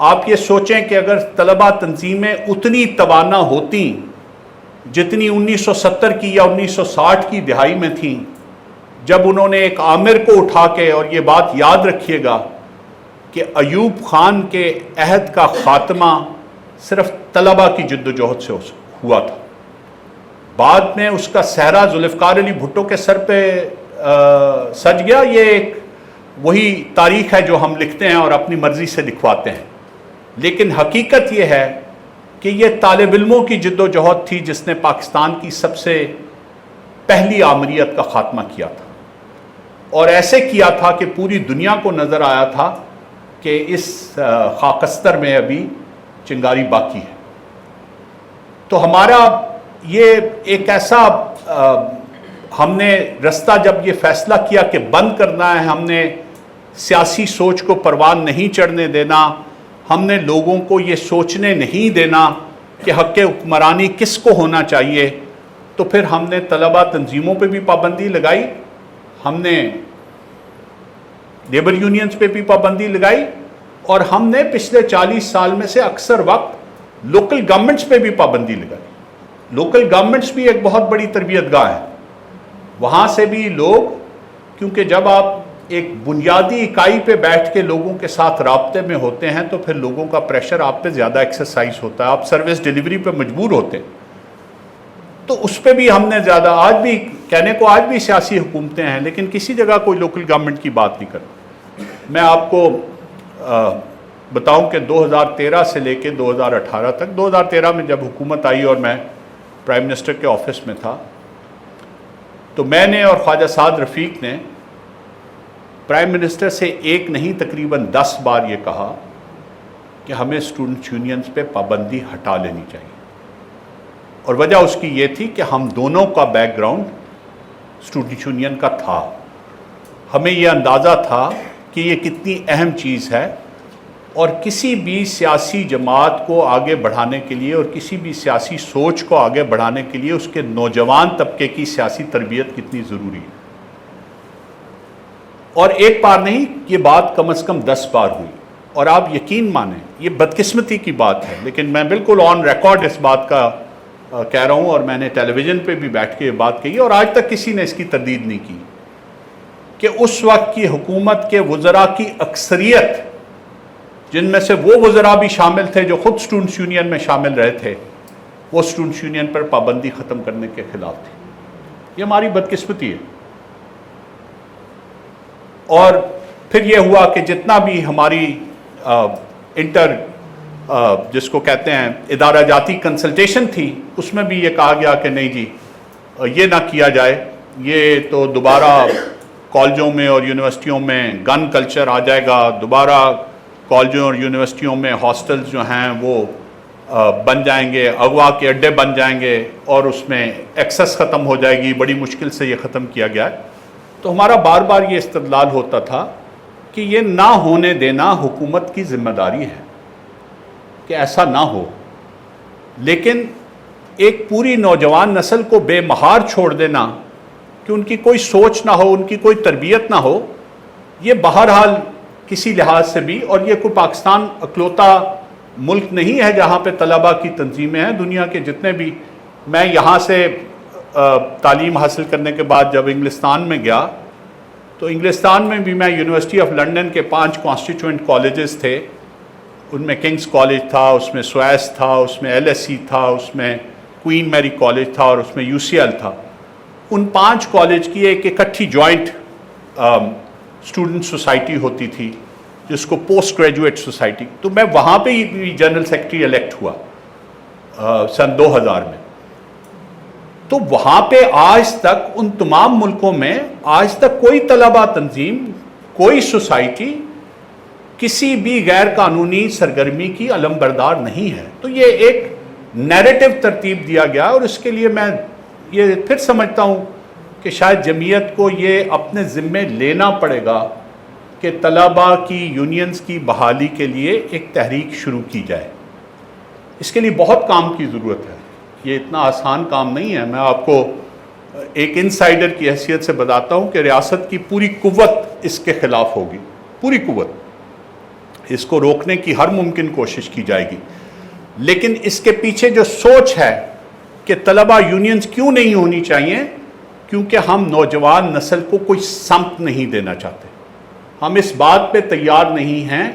آپ یہ سوچیں کہ اگر طلبہ تنظیمیں اتنی توانا ہوتی جتنی 1970 کی یا 1960 کی دہائی میں تھیں, جب انہوں نے ایک عامر کو اٹھا کے, اور یہ بات یاد رکھیے گا کہ ایوب خان کے عہد کا خاتمہ صرف طلبہ کی جد و جہد سے ہوا تھا. بعد میں اس کا صحرا ذوالفقار علی بھٹو کے سر پہ سج گیا. یہ ایک وہی تاریخ ہے جو ہم لکھتے ہیں اور اپنی مرضی سے لکھواتے ہیں. لیکن حقیقت یہ ہے کہ یہ طالب علموں کی جد و جہد تھی جس نے پاکستان کی سب سے پہلی آمریت کا خاتمہ کیا تھا, اور ایسے کیا تھا کہ پوری دنیا کو نظر آیا تھا کہ اس خاکستر میں ابھی چنگاری باقی ہے. تو ہمارا یہ ایک ایسا ہم نے رستہ جب یہ فیصلہ کیا کہ بند کرنا ہے, ہم نے سیاسی سوچ کو پروان نہیں چڑھنے دینا, ہم نے لوگوں کو یہ سوچنے نہیں دینا کہ حق حکمرانی کس کو ہونا چاہیے, تو پھر ہم نے طلبہ تنظیموں پہ بھی پابندی لگائی, ہم نے لیبر یونینز پہ بھی پابندی لگائی, اور ہم نے پچھلے 40 سال میں سے اکثر وقت لوکل گورنمنٹس پہ بھی پابندی لگائی. لوکل گورنمنٹس بھی ایک بہت بڑی تربیت گاہ ہے. وہاں سے بھی لوگ, کیونکہ جب آپ ایک بنیادی اکائی پہ بیٹھ کے لوگوں کے ساتھ رابطے میں ہوتے ہیں تو پھر لوگوں کا پریشر آپ پہ زیادہ ایکسرسائز ہوتا ہے, آپ سروس ڈیلیوری پہ مجبور ہوتے ہیں. تو اس پہ بھی ہم نے زیادہ, آج بھی کہنے کو آج بھی سیاسی حکومتیں ہیں لیکن کسی جگہ کوئی لوکل گورنمنٹ کی بات نہیں کرتا. میں آپ کو بتاؤں کہ 2013 سے لے کے 2018 تک, 2013 میں جب حکومت آئی اور میں پرائم منسٹر کے آفس میں تھا, تو میں نے اور خواجہ سعد رفیق نے پرائم منسٹر سے ایک نہیں تقریباً 10 بار یہ کہا کہ ہمیں اسٹوڈنٹ یونینز پہ پابندی ہٹا لینی چاہیے. اور وجہ اس کی یہ تھی کہ ہم دونوں کا بیک گراؤنڈ اسٹوڈنٹ یونین کا تھا. ہمیں یہ اندازہ تھا کہ یہ کتنی اہم چیز ہے, اور کسی بھی سیاسی جماعت کو آگے بڑھانے کے لیے اور کسی بھی سیاسی سوچ کو آگے بڑھانے کے لیے اس کے نوجوان طبقے کی سیاسی تربیت کتنی ضروری ہے. اور ایک بار نہیں, یہ بات کم از کم 10 بار ہوئی. اور آپ یقین مانیں یہ بدقسمتی کی بات ہے, لیکن میں بالکل آن ریکارڈ اس بات کا کہہ رہا ہوں, اور میں نے ٹیلی ویژن پہ بھی بیٹھ کے یہ بات کہی, اور آج تک کسی نے اس کی تردید نہیں کی, کہ اس وقت کی حکومت کے وزراء کی اکثریت, جن میں سے وہ وزراء بھی شامل تھے جو خود اسٹوڈنٹس یونین میں شامل رہے تھے, وہ اسٹوڈنٹس یونین پر پابندی ختم کرنے کے خلاف تھی. یہ ہماری بدقسمتی ہے. اور پھر یہ ہوا کہ جتنا بھی ہماری جس کو کہتے ہیں ادارہ جاتی کنسلٹیشن تھی, اس میں بھی یہ کہا گیا کہ نہیں جی یہ نہ کیا جائے, یہ تو دوبارہ کالجوں میں اور یونیورسٹیوں میں گن کلچر آ جائے گا, دوبارہ کالجوں اور یونیورسٹیوں میں ہاسٹلز جو ہیں وہ بن جائیں گے, اغوا کے اڈے بن جائیں گے, اور اس میں ایکسس ختم ہو جائے گی. بڑی مشکل سے یہ ختم کیا گیا ہے. تو ہمارا بار بار یہ استدلال ہوتا تھا کہ یہ نہ ہونے دینا حکومت کی ذمہ داری ہے کہ ایسا نہ ہو. لیکن ایک پوری نوجوان نسل کو بے مہار چھوڑ دینا کہ ان کی کوئی سوچ نہ ہو، ان کی کوئی تربیت نہ ہو، یہ بہرحال کسی لحاظ سے بھی، اور یہ کوئی پاکستان اکلوتا ملک نہیں ہے جہاں پہ طلباء کی تنظیمیں ہیں، دنیا کے جتنے بھی، میں یہاں سے تعلیم حاصل کرنے کے بعد جب انگلستان میں گیا تو انگلستان میں بھی میں یونیورسٹی آف لنڈن کے 5 کانسٹیٹیوئنٹ کالجز تھے، ان میں کنگز کالج تھا، اس میں سویس تھا، اس میں LSE تھا، اس میں کوئین میری کالج تھا، اور اس میں UCL تھا۔ ان 5 کالج کی ایک اکٹھی جوائنٹ اسٹوڈنٹ سوسائٹی ہوتی تھی جس کو پوسٹ گریجویٹ سوسائٹی، تو میں وہاں پہ ہی جنرل سیکرٹری الیکٹ ہوا سن 2000 میں۔ تو وہاں پہ آج تک ان تمام ملکوں میں آج تک کوئی طلباء تنظیم، کوئی سوسائٹی کسی بھی غیر قانونی سرگرمی کی علم بردار نہیں ہے۔ تو یہ ایک نیریٹو ترتیب دیا گیا، اور اس کے لیے میں یہ پھر سمجھتا ہوں کہ شاید جمعیت کو یہ اپنے ذمے لینا پڑے گا کہ طلباء کی یونینز کی بحالی کے لیے ایک تحریک شروع کی جائے۔ اس کے لیے بہت کام کی ضرورت ہے، یہ اتنا آسان کام نہیں ہے۔ میں آپ کو ایک انسائیڈر کی حیثیت سے بتاتا ہوں کہ ریاست کی پوری قوت اس کے خلاف ہوگی، پوری قوت، اس کو روکنے کی ہر ممکن کوشش کی جائے گی، لیکن اس کے پیچھے جو سوچ ہے کہ طلباء یونینز کیوں نہیں ہونی چاہیے، کیونکہ ہم نوجوان نسل کو کوئی سمت نہیں دینا چاہتے۔ ہم اس بات پہ تیار نہیں ہیں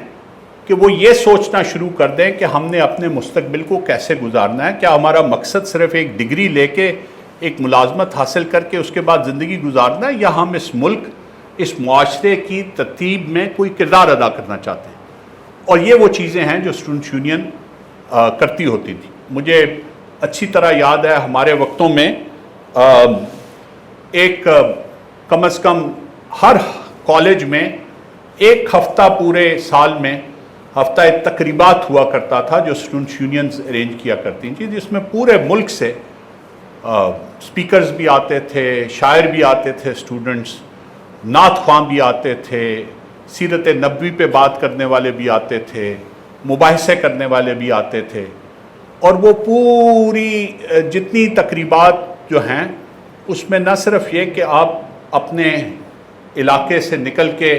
کہ وہ یہ سوچنا شروع کر دیں کہ ہم نے اپنے مستقبل کو کیسے گزارنا ہے، کیا ہمارا مقصد صرف ایک ڈگری لے کے ایک ملازمت حاصل کر کے اس کے بعد زندگی گزارنا ہے، یا ہم اس ملک، اس معاشرے کی ترتیب میں کوئی کردار ادا کرنا چاہتے ہیں۔ اور یہ وہ چیزیں ہیں جو اسٹوڈنٹ یونین کرتی ہوتی تھی۔ مجھے اچھی طرح یاد ہے ہمارے وقتوں میں ایک کم از کم ہر کالج میں ایک ہفتہ پورے سال میں ہفتہ تقریبات ہوا کرتا تھا جو اسٹوڈنٹ یونینز ارینج کیا کرتی تھیں، جس میں پورے ملک سے اسپیکرز بھی آتے تھے، شاعر بھی آتے تھے، اسٹوڈنٹس نعت خواں بھی آتے تھے، سیرت نبوی پہ بات کرنے والے بھی آتے تھے، مباحثے کرنے والے بھی آتے تھے، اور وہ پوری جتنی تقریبات جو ہیں اس میں نہ صرف یہ کہ آپ اپنے علاقے سے نکل کے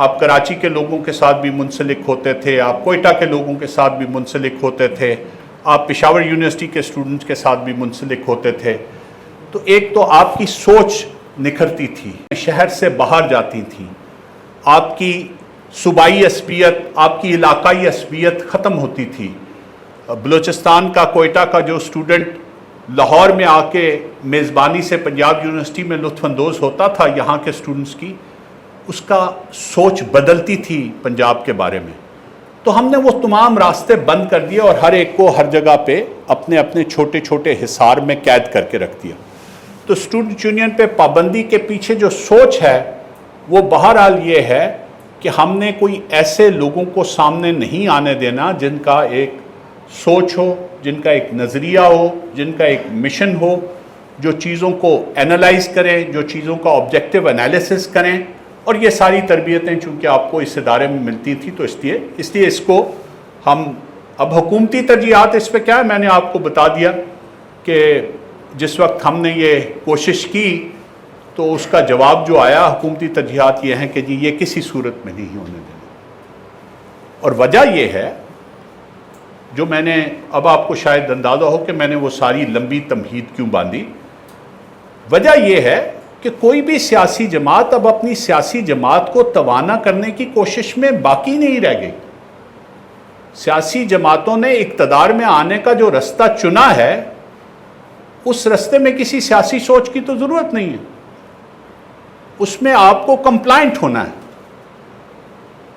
آپ کراچی کے لوگوں کے ساتھ بھی منسلک ہوتے تھے، آپ کوئٹہ کے لوگوں کے ساتھ بھی منسلک ہوتے تھے، آپ پشاور یونیورسٹی کے اسٹوڈنٹس کے ساتھ بھی منسلک ہوتے تھے۔ تو ایک تو آپ کی سوچ نکھرتی تھی، شہر سے باہر جاتی تھیں، آپ کی صوبائی عصبیت، آپ کی علاقائی عصبیت ختم ہوتی تھی۔ بلوچستان کا، کوئٹہ کا جو اسٹوڈنٹ لاہور میں آ کے میزبانی سے پنجاب یونیورسٹی میں لطف اندوز ہوتا تھا یہاں کے اسٹوڈنٹس کی، اس کا سوچ بدلتی تھی پنجاب کے بارے میں۔ تو ہم نے وہ تمام راستے بند کر دیے اور ہر ایک کو ہر جگہ پہ اپنے اپنے چھوٹے چھوٹے حصار میں قید کر کے رکھ دیا۔ تو اسٹوڈنٹ یونین پہ پابندی کے پیچھے جو سوچ ہے وہ بہرحال یہ ہے کہ ہم نے کوئی ایسے لوگوں کو سامنے نہیں آنے دینا جن کا ایک سوچ ہو، جن کا ایک نظریہ ہو، جن کا ایک مشن ہو، جو چیزوں کو اینالائز کریں، جو چیزوں کا آبجیکٹیو انالیسس کریں۔ اور یہ ساری تربیتیں چونکہ آپ کو اس ادارے میں ملتی تھی تو اس لیے اس کو ہم اب حکومتی ترجیحات اس پہ کیا ہے، میں نے آپ کو بتا دیا کہ جس وقت ہم نے یہ کوشش کی تو اس کا جواب جو آیا حکومتی ترجیحات یہ ہیں کہ جی یہ کسی صورت میں نہیں ہونے دینا۔ اور وجہ یہ ہے جو میں نے اب آپ کو شاید اندازہ ہو کہ میں نے وہ ساری لمبی تمہید کیوں باندھی۔ وجہ یہ ہے کہ کوئی بھی سیاسی جماعت اب اپنی سیاسی جماعت کو توانا کرنے کی کوشش میں باقی نہیں رہ گئی۔ سیاسی جماعتوں نے اقتدار میں آنے کا جو رستہ چنا ہے اس رستے میں کسی سیاسی سوچ کی تو ضرورت نہیں ہے، اس میں آپ کو کمپلائنٹ ہونا ہے۔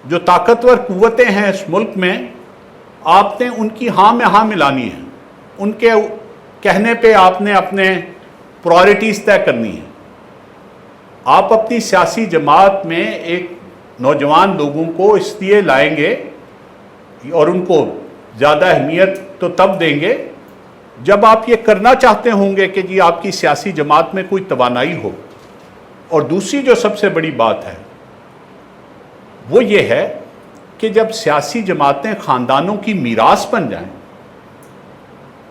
جو طاقتور قوتیں ہیں اس ملک میں آپ نے ان کی ہاں میں ہاں ملانی ہے، ان کے کہنے پہ آپ نے اپنے پرائرٹیز طے کرنی ہے۔ آپ اپنی سیاسی جماعت میں ایک نوجوان لوگوں کو اس لیے لائیں گے اور ان کو زیادہ اہمیت تو تب دیں گے جب آپ یہ کرنا چاہتے ہوں گے کہ جی آپ کی سیاسی جماعت میں کوئی توانائی ہو۔ اور دوسری جو سب سے بڑی بات ہے وہ یہ ہے کہ جب سیاسی جماعتیں خاندانوں کی میراث بن جائیں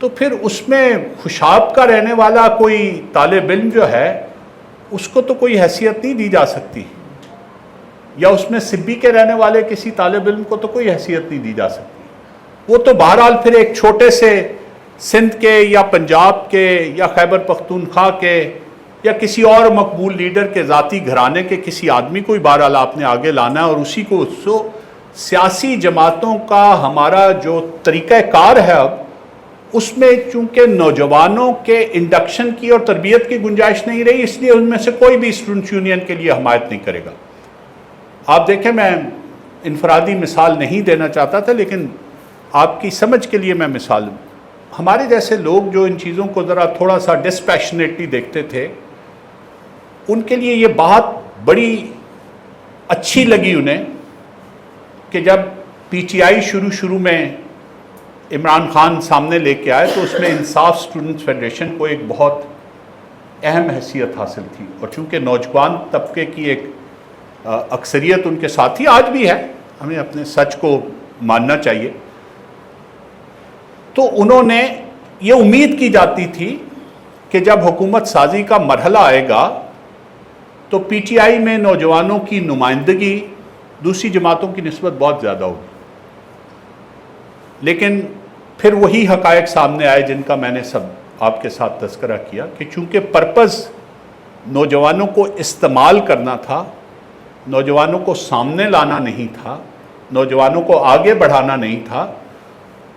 تو پھر اس میں خوشاب کا رہنے والا کوئی طالب علم جو ہے اس کو تو کوئی حیثیت نہیں دی جا سکتی، یا اس میں سبی کے رہنے والے کسی طالب علم کو تو کوئی حیثیت نہیں دی جا سکتی۔ وہ تو بہرحال پھر ایک چھوٹے سے سندھ کے یا پنجاب کے یا خیبر پختونخوا کے یا کسی اور مقبول لیڈر کے ذاتی گھرانے کے کسی آدمی کو ہی بہرحال آپ نے آگے لانا ہے، اور اسی کو سیاسی جماعتوں کا ہمارا جو طریقہ کار ہے اب اس میں چونکہ نوجوانوں کے انڈکشن کی اور تربیت کی گنجائش نہیں رہی، اس لیے ان میں سے کوئی بھی اسٹوڈنٹس یونین کے لیے حمایت نہیں کرے گا۔ آپ دیکھیں، میں انفرادی مثال نہیں دینا چاہتا تھا، لیکن آپ کی سمجھ کے لیے میں مثال دوں۔ ہمارے جیسے لوگ جو ان چیزوں کو ذرا تھوڑا سا ڈسپیشنیٹلی دیکھتے تھے، ان کے لیے یہ بات بڑی اچھی لگی انہیں کہ جب پی ٹی آئی شروع میں عمران خان سامنے لے کے آئے تو اس میں انصاف اسٹوڈنٹس فیڈریشن کو ایک بہت اہم حیثیت حاصل تھی، اور چونکہ نوجوان طبقے کی ایک اکثریت ان کے ساتھ ہی آج بھی ہے، ہمیں اپنے سچ کو ماننا چاہیے، تو انہوں نے یہ امید کی جاتی تھی کہ جب حکومت سازی کا مرحلہ آئے گا تو پی ٹی آئی میں نوجوانوں کی نمائندگی دوسری جماعتوں کی نسبت بہت زیادہ ہوگی، لیکن پھر وہی حقائق سامنے آئے جن کا میں نے سب آپ کے ساتھ تذکرہ کیا کہ چونکہ پرپز نوجوانوں کو استعمال کرنا تھا، نوجوانوں کو سامنے لانا نہیں تھا، نوجوانوں کو آگے بڑھانا نہیں تھا،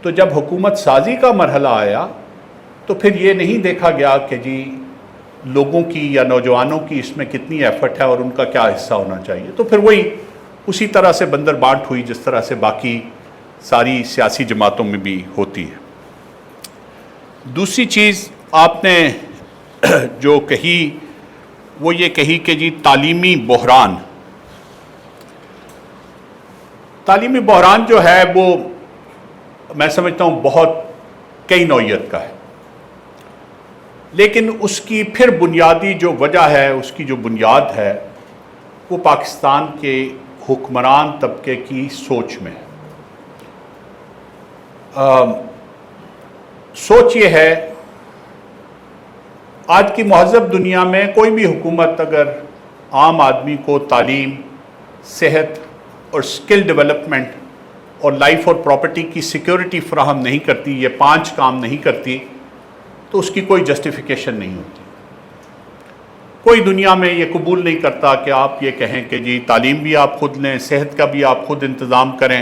تو جب حکومت سازی کا مرحلہ آیا تو پھر یہ نہیں دیکھا گیا کہ جی لوگوں کی یا نوجوانوں کی اس میں کتنی ایفرٹ ہے اور ان کا کیا حصہ ہونا چاہیے، تو پھر وہی اسی طرح سے بندر بانٹ ہوئی جس طرح سے باقی ساری سیاسی جماعتوں میں بھی ہوتی ہے۔ دوسری چیز آپ نے جو کہی وہ یہ کہی کہ جی تعلیمی بحران جو ہے وہ میں سمجھتا ہوں بہت کئی نوعیت کا ہے، لیکن اس کی پھر بنیادی جو وجہ ہے، اس کی جو بنیاد ہے وہ پاکستان کے حکمران طبقے کی سوچ میں ہے۔ سوچ یہ ہے، آج کی مہذب دنیا میں کوئی بھی حکومت اگر عام آدمی کو تعلیم، صحت اور سکل ڈیولپمنٹ اور لائف اور پراپرٹی کی سیکیورٹی فراہم نہیں کرتی، یہ 5 کام نہیں کرتی، تو اس کی کوئی جسٹیفیکیشن نہیں ہوتی۔ کوئی دنیا میں یہ قبول نہیں کرتا کہ آپ یہ کہیں کہ جی تعلیم بھی آپ خود لیں، صحت کا بھی آپ خود انتظام کریں،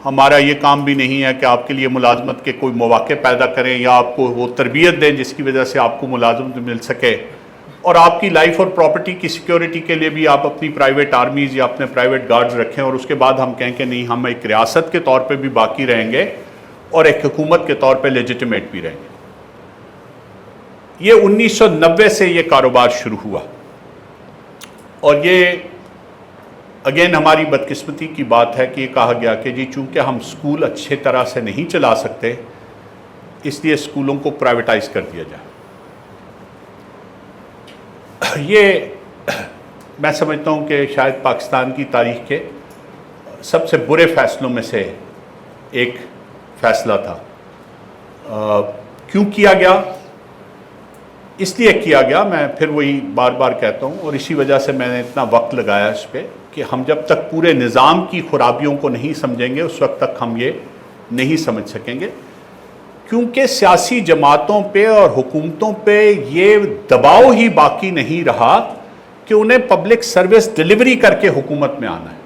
ہمارا یہ کام بھی نہیں ہے کہ آپ کے لیے ملازمت کے کوئی مواقع پیدا کریں یا آپ کو وہ تربیت دیں جس کی وجہ سے آپ کو ملازمت مل سکے، اور آپ کی لائف اور پراپرٹی کی سیکیورٹی کے لیے بھی آپ اپنی پرائیویٹ آرمیز یا اپنے پرائیویٹ گارڈز رکھیں، اور اس کے بعد ہم کہیں کہ نہیں، ہم ایک ریاست کے طور پہ بھی باقی رہیں گے اور ایک حکومت کے طور پہ لیجیٹیمیٹ بھی رہیں گے۔ یہ 1990 سے یہ کاروبار شروع ہوا، اور یہ اگین ہماری بدقسمتی کی بات ہے کہ یہ کہا گیا کہ جی چونکہ ہم سکول اچھے طرح سے نہیں چلا سکتے اس لیے سکولوں کو پرائیویٹائز کر دیا جائے۔ یہ میں سمجھتا ہوں کہ شاید پاکستان کی تاریخ کے سب سے برے فیصلوں میں سے ایک فیصلہ تھا۔ کیوں کیا گیا؟ اس لیے کیا گیا، میں پھر وہی بار بار کہتا ہوں، اور اسی وجہ سے میں نے اتنا وقت لگایا اس پہ کہ ہم جب تک پورے نظام کی خرابیوں کو نہیں سمجھیں گے اس وقت تک ہم یہ نہیں سمجھ سکیں گے، کیونکہ سیاسی جماعتوں پہ اور حکومتوں پہ یہ دباؤ ہی باقی نہیں رہا کہ انہیں پبلک سروس ڈیلیوری کر کے حکومت میں آنا ہے،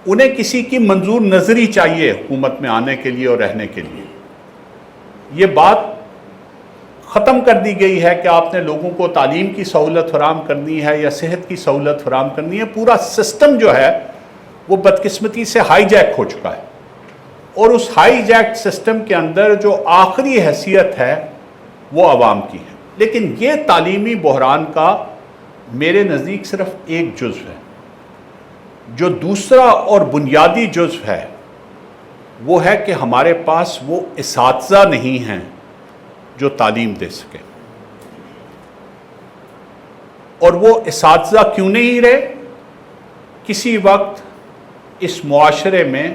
انہیں کسی کی منظور نظری چاہیے حکومت میں آنے کے لیے اور رہنے کے لیے۔ یہ بات ختم کر دی گئی ہے کہ آپ نے لوگوں کو تعلیم کی سہولت فراہم کرنی ہے یا صحت کی سہولت فراہم کرنی ہے۔ پورا سسٹم جو ہے وہ بدقسمتی سے ہائی جیک ہو چکا ہے، اور اس ہائی جیک سسٹم کے اندر جو آخری حیثیت ہے وہ عوام کی ہے۔ لیکن یہ تعلیمی بحران کا میرے نزدیک صرف ایک جزو ہے۔ جو دوسرا اور بنیادی جزو ہے وہ ہے کہ ہمارے پاس وہ اساتذہ نہیں ہیں جو تعلیم دے سکے، اور وہ اساتذہ کیوں نہیں رہے؟ کسی وقت اس معاشرے میں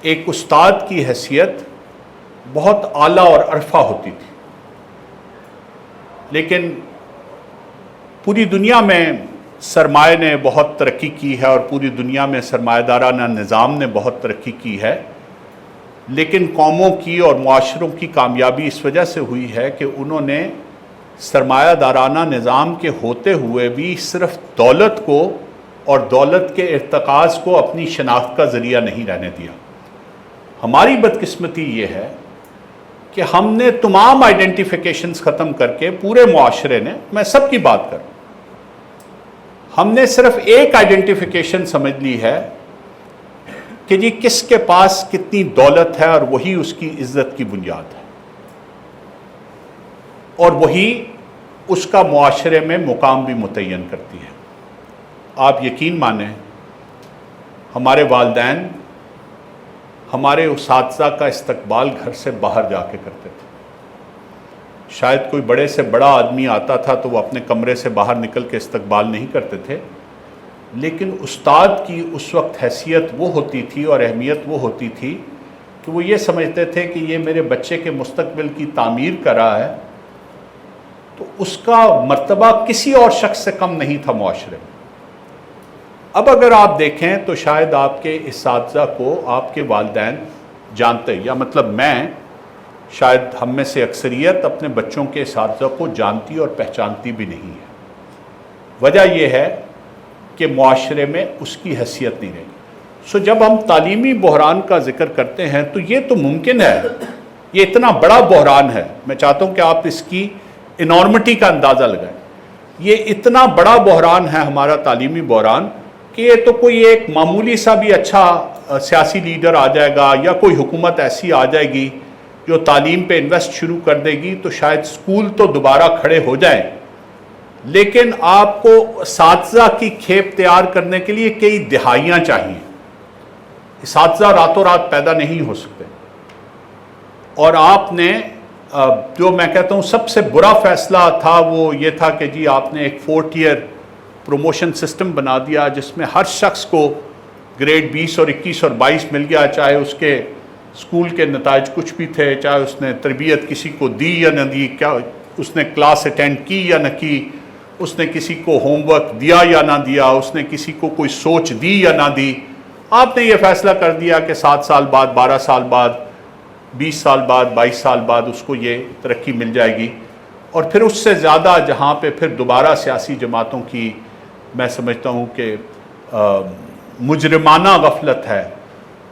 ایک استاد کی حیثیت بہت اعلیٰ اور عرفہ ہوتی تھی، لیکن پوری دنیا میں سرمایہ نے بہت ترقی کی ہے اور پوری دنیا میں سرمایہ دارانہ نظام نے بہت ترقی کی ہے، لیکن قوموں کی اور معاشروں کی کامیابی اس وجہ سے ہوئی ہے کہ انہوں نے سرمایہ دارانہ نظام کے ہوتے ہوئے بھی صرف دولت کو اور دولت کے ارتکاز کو اپنی شناخت کا ذریعہ نہیں رہنے دیا۔ ہماری بدقسمتی یہ ہے کہ ہم نے تمام آئیڈینٹیفیکیشنز ختم کر کے پورے معاشرے نے، میں سب کی بات کروں، ہم نے صرف ایک آئیڈینٹیفیکیشن سمجھ لی ہے کہ جی کس کے پاس کتنی دولت ہے، اور وہی اس کی عزت کی بنیاد ہے، اور وہی اس کا معاشرے میں مقام بھی متعین کرتی ہے۔ آپ یقین مانیں، ہمارے والدین ہمارے اساتذہ کا استقبال گھر سے باہر جا کے کرتے تھے۔ شاید کوئی بڑے سے بڑا آدمی آتا تھا تو وہ اپنے کمرے سے باہر نکل کے استقبال نہیں کرتے تھے، لیکن استاد کی اس وقت حیثیت وہ ہوتی تھی اور اہمیت وہ ہوتی تھی کہ وہ یہ سمجھتے تھے کہ یہ میرے بچے کے مستقبل کی تعمیر کر رہا ہے، تو اس کا مرتبہ کسی اور شخص سے کم نہیں تھا معاشرے میں۔ اب اگر آپ دیکھیں تو شاید آپ کے اساتذہ کو آپ کے والدین جانتے، یا مطلب میں شاید ہم میں سے اکثریت اپنے بچوں کے اساتذہ کو جانتی اور پہچانتی بھی نہیں ہے۔ وجہ یہ ہے کہ معاشرے میں اس کی حیثیت نہیں رہی۔ جب ہم تعلیمی بحران کا ذکر کرتے ہیں تو یہ تو ممکن ہے، یہ اتنا بڑا بحران ہے، میں چاہتا ہوں کہ آپ اس کی انارمٹی کا اندازہ لگائیں۔ یہ اتنا بڑا بحران ہے ہمارا تعلیمی بحران کہ یہ تو کوئی ایک معمولی سا بھی اچھا سیاسی لیڈر آ جائے گا یا کوئی حکومت ایسی آ جائے گی جو تعلیم پہ انویسٹ شروع کر دے گی تو شاید سکول تو دوبارہ کھڑے ہو جائیں، لیکن آپ کو اساتذہ کی کھیپ تیار کرنے کے لیے کئی دہائیاں چاہیے۔ اساتذہ راتوں رات پیدا نہیں ہو سکتے، اور آپ نے جو میں کہتا ہوں سب سے برا فیصلہ تھا وہ یہ تھا کہ جی آپ نے ایک 4th ایئر پروموشن سسٹم بنا دیا جس میں ہر شخص کو گریڈ 20 اور 21 اور 22 مل گیا، چاہے اس کے اسکول کے نتائج کچھ بھی تھے، چاہے اس نے تربیت کسی کو دی یا نہ دی، کیا اس نے کلاس اٹینڈ کی یا نہ کی، اس نے کسی کو ہوم ورک دیا یا نہ دیا، اس نے کسی کو کوئی سوچ دی یا نہ دی۔ آپ نے یہ فیصلہ کر دیا کہ 7 سال بعد، 12 سال بعد، 20 سال بعد، 22 سال بعد اس کو یہ ترقی مل جائے گی، اور پھر اس سے زیادہ جہاں پہ پھر دوبارہ سیاسی جماعتوں کی میں سمجھتا ہوں کہ مجرمانہ غفلت ہے،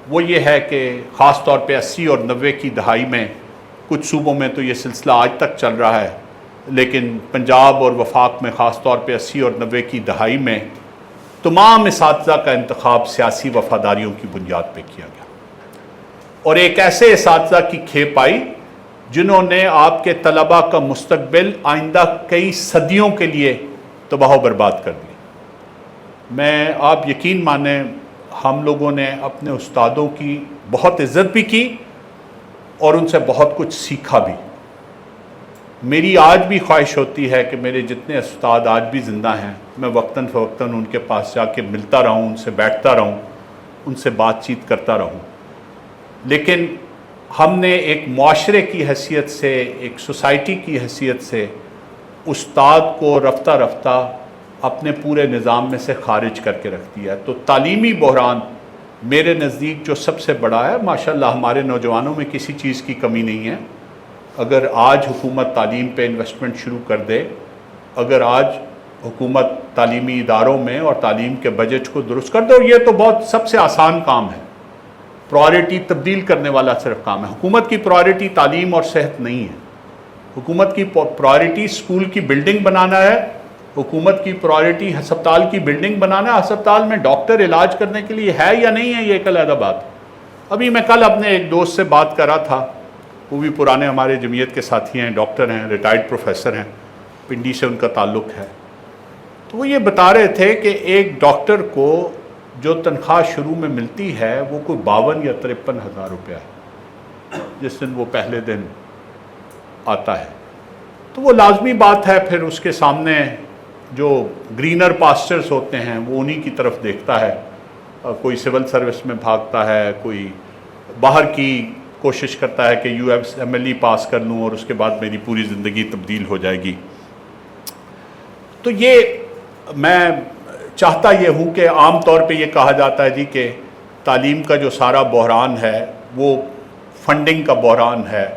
وہ یہ ہے کہ خاص طور پہ 80 اور 90 کی دہائی میں کچھ صوبوں میں تو یہ سلسلہ آج تک چل رہا ہے، لیکن پنجاب اور وفاق میں خاص طور پہ 80 اور 90 کی دہائی میں تمام اساتذہ کا انتخاب سیاسی وفاداریوں کی بنیاد پہ کیا گیا، اور ایک ایسے اساتذہ کی کھیپ آئی جنہوں نے آپ کے طلباء کا مستقبل آئندہ کئی صدیوں کے لیے تباہ و برباد کر دیا۔ میں آپ یقین مانیں ہم لوگوں نے اپنے استادوں کی بہت عزت بھی کی اور ان سے بہت کچھ سیکھا بھی۔ میری آج بھی خواہش ہوتی ہے کہ میرے جتنے استاد آج بھی زندہ ہیں میں وقتاً فوقتاً ان کے پاس جا کے ملتا رہوں، ان سے بیٹھتا رہوں، ان سے بات چیت کرتا رہوں، لیکن ہم نے ایک معاشرے کی حیثیت سے، ایک سوسائٹی کی حیثیت سے استاد کو رفتہ رفتہ اپنے پورے نظام میں سے خارج کر کے رکھ دیا ہے۔ تو تعلیمی بحران میرے نزدیک جو سب سے بڑا ہے، ماشاءاللہ ہمارے نوجوانوں میں کسی چیز کی کمی نہیں ہے۔ اگر آج حکومت تعلیم پہ انویسٹمنٹ شروع کر دے، اگر آج حکومت تعلیمی اداروں میں اور تعلیم کے بجٹ کو درست کر دے، اور یہ تو بہت سب سے آسان کام ہے، پرائورٹی تبدیل کرنے والا صرف کام ہے۔ حکومت کی پرائورٹی تعلیم اور صحت نہیں ہے، حکومت کی پرائورٹی اسکول کی بلڈنگ بنانا ہے، حکومت کی پرائورٹی ہسپتال کی بلڈنگ بنانا ہے، ہسپتال میں ڈاکٹر علاج کرنے کے لیے ہے یا نہیں ہے یہ ایک علیحدہ بات ہے۔ ابھی میں کل اپنے ایک دوست سے بات کر رہا تھا، وہ بھی پرانے ہمارے جمعیت کے ساتھی ہیں، ڈاکٹر ہیں، ریٹائرڈ پروفیسر ہیں، پنڈی سے ان کا تعلق ہے، تو وہ یہ بتا رہے تھے کہ ایک ڈاکٹر کو جو تنخواہ شروع میں ملتی ہے وہ کوئی 52 یا 53 ہزار روپیہ ہے جس دن وہ پہلے دن آتا ہے۔ تو وہ لازمی بات ہے، پھر اس کے سامنے جو گرینر پاسچرز ہوتے ہیں وہ انہی کی طرف دیکھتا ہے، کوئی سول سروس میں بھاگتا ہے، کوئی باہر کی کوشش کرتا ہے کہ USMLE پاس کر لوں اور اس کے بعد میری پوری زندگی تبدیل ہو جائے گی. تو یہ میں چاہتا یہ ہوں کہ عام طور پہ یہ کہا جاتا ہے جی کہ تعلیم کا جو سارا بحران ہے وہ فنڈنگ کا بحران ہے.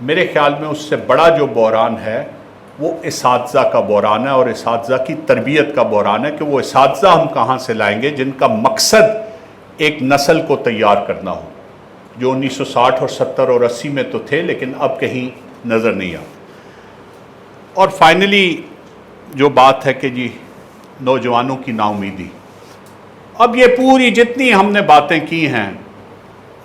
میرے خیال میں اس سے بڑا جو بحران ہے وہ اساتذہ کا بحران ہے، اور اساتذہ کی تربیت کا بحران ہے کہ وہ اساتذہ ہم کہاں سے لائیں گے جن کا مقصد ایک نسل کو تیار کرنا ہو، جو 1960 اور 70 اور 80 میں تو تھے لیکن اب کہیں نظر نہیں آتے. اور فائنلی جو بات ہے کہ جی نوجوانوں کی نا امیدی، اب یہ پوری جتنی ہم نے باتیں کی ہیں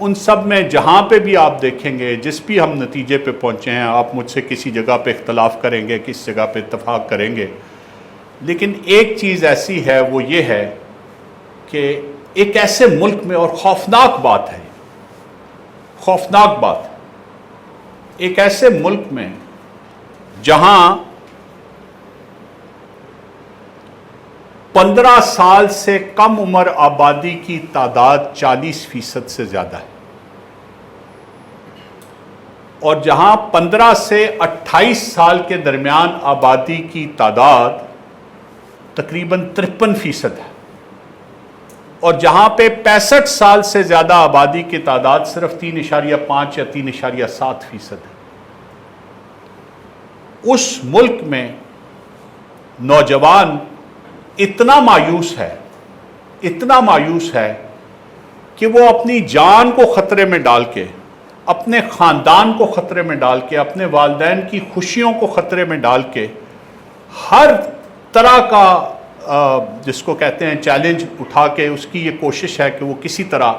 ان سب میں جہاں پہ بھی آپ دیکھیں گے، جس بھی ہم نتیجے پہ پہنچے ہیں، آپ مجھ سے کسی جگہ پہ اختلاف کریں گے، کس جگہ پہ اتفاق کریں گے، لیکن ایک چیز ایسی ہے وہ یہ ہے کہ ایک ایسے ملک میں، اور خوفناک بات ہے، خوفناک بات، ایک ایسے ملک میں جہاں 15 سال سے کم عمر آبادی کی تعداد 40% سے زیادہ ہے، اور جہاں 15 سے 28 سال کے درمیان آبادی کی تعداد تقریباً 53% ہے، اور جہاں پہ 65 سال سے زیادہ آبادی کی تعداد صرف 3.5 یا 3.7% ہے. اس ملک میں نوجوان اتنا مایوس ہے، اتنا مایوس ہے کہ وہ اپنی جان کو خطرے میں ڈال کے، اپنے خاندان کو خطرے میں ڈال کے، اپنے والدین کی خوشیوں کو خطرے میں ڈال کے ہر طرح کا جس کو کہتے ہیں چیلنج اٹھا کے اس کی یہ کوشش ہے کہ وہ کسی طرح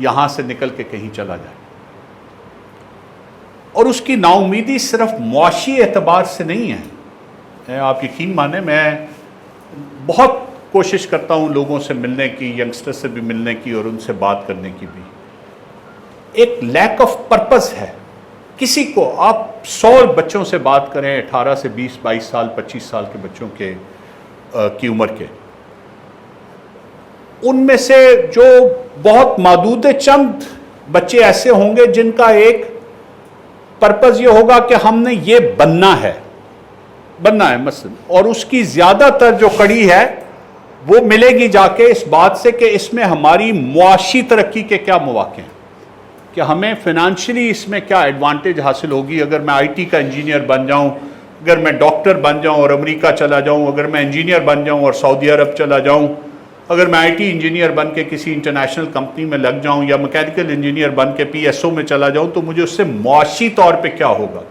یہاں سے نکل کے کہیں چلا جائے. اور اس کی نا امیدی صرف معاشی اعتبار سے نہیں ہے. آپ یقین مانیں میں بہت کوشش کرتا ہوں لوگوں سے ملنے کی، ینگسٹر سے بھی ملنے کی اور ان سے بات کرنے کی بھی. ایک لیک آف پرپز ہے. کسی کو آپ 100 بچوں سے بات کریں، 18 سے 20 22 سال 25 سال کے بچوں کی عمر کے، ان میں سے جو بہت معدود چند بچے ایسے ہوں گے جن کا ایک پرپز یہ ہوگا کہ ہم نے یہ بننا ہے مثلا، اور اس کی زیادہ تر جو کڑی ہے وہ ملے گی جا کے اس بات سے کہ اس میں ہماری معاشی ترقی کے کیا مواقع ہیں، کہ ہمیں فنانشلی اس میں کیا ایڈوانٹیج حاصل ہوگی اگر میں IT کا انجینئر بن جاؤں، اگر میں ڈاکٹر بن جاؤں اور امریکہ چلا جاؤں، اگر میں انجینئر بن جاؤں اور سعودی عرب چلا جاؤں، اگر میں IT انجینئر بن کے کسی انٹرنیشنل کمپنی میں لگ جاؤں، یا میکینیکل انجینئر بن کے PSO میں چلا جاؤں، تو مجھے اس سے معاشی طور پہ کیا ہوگا.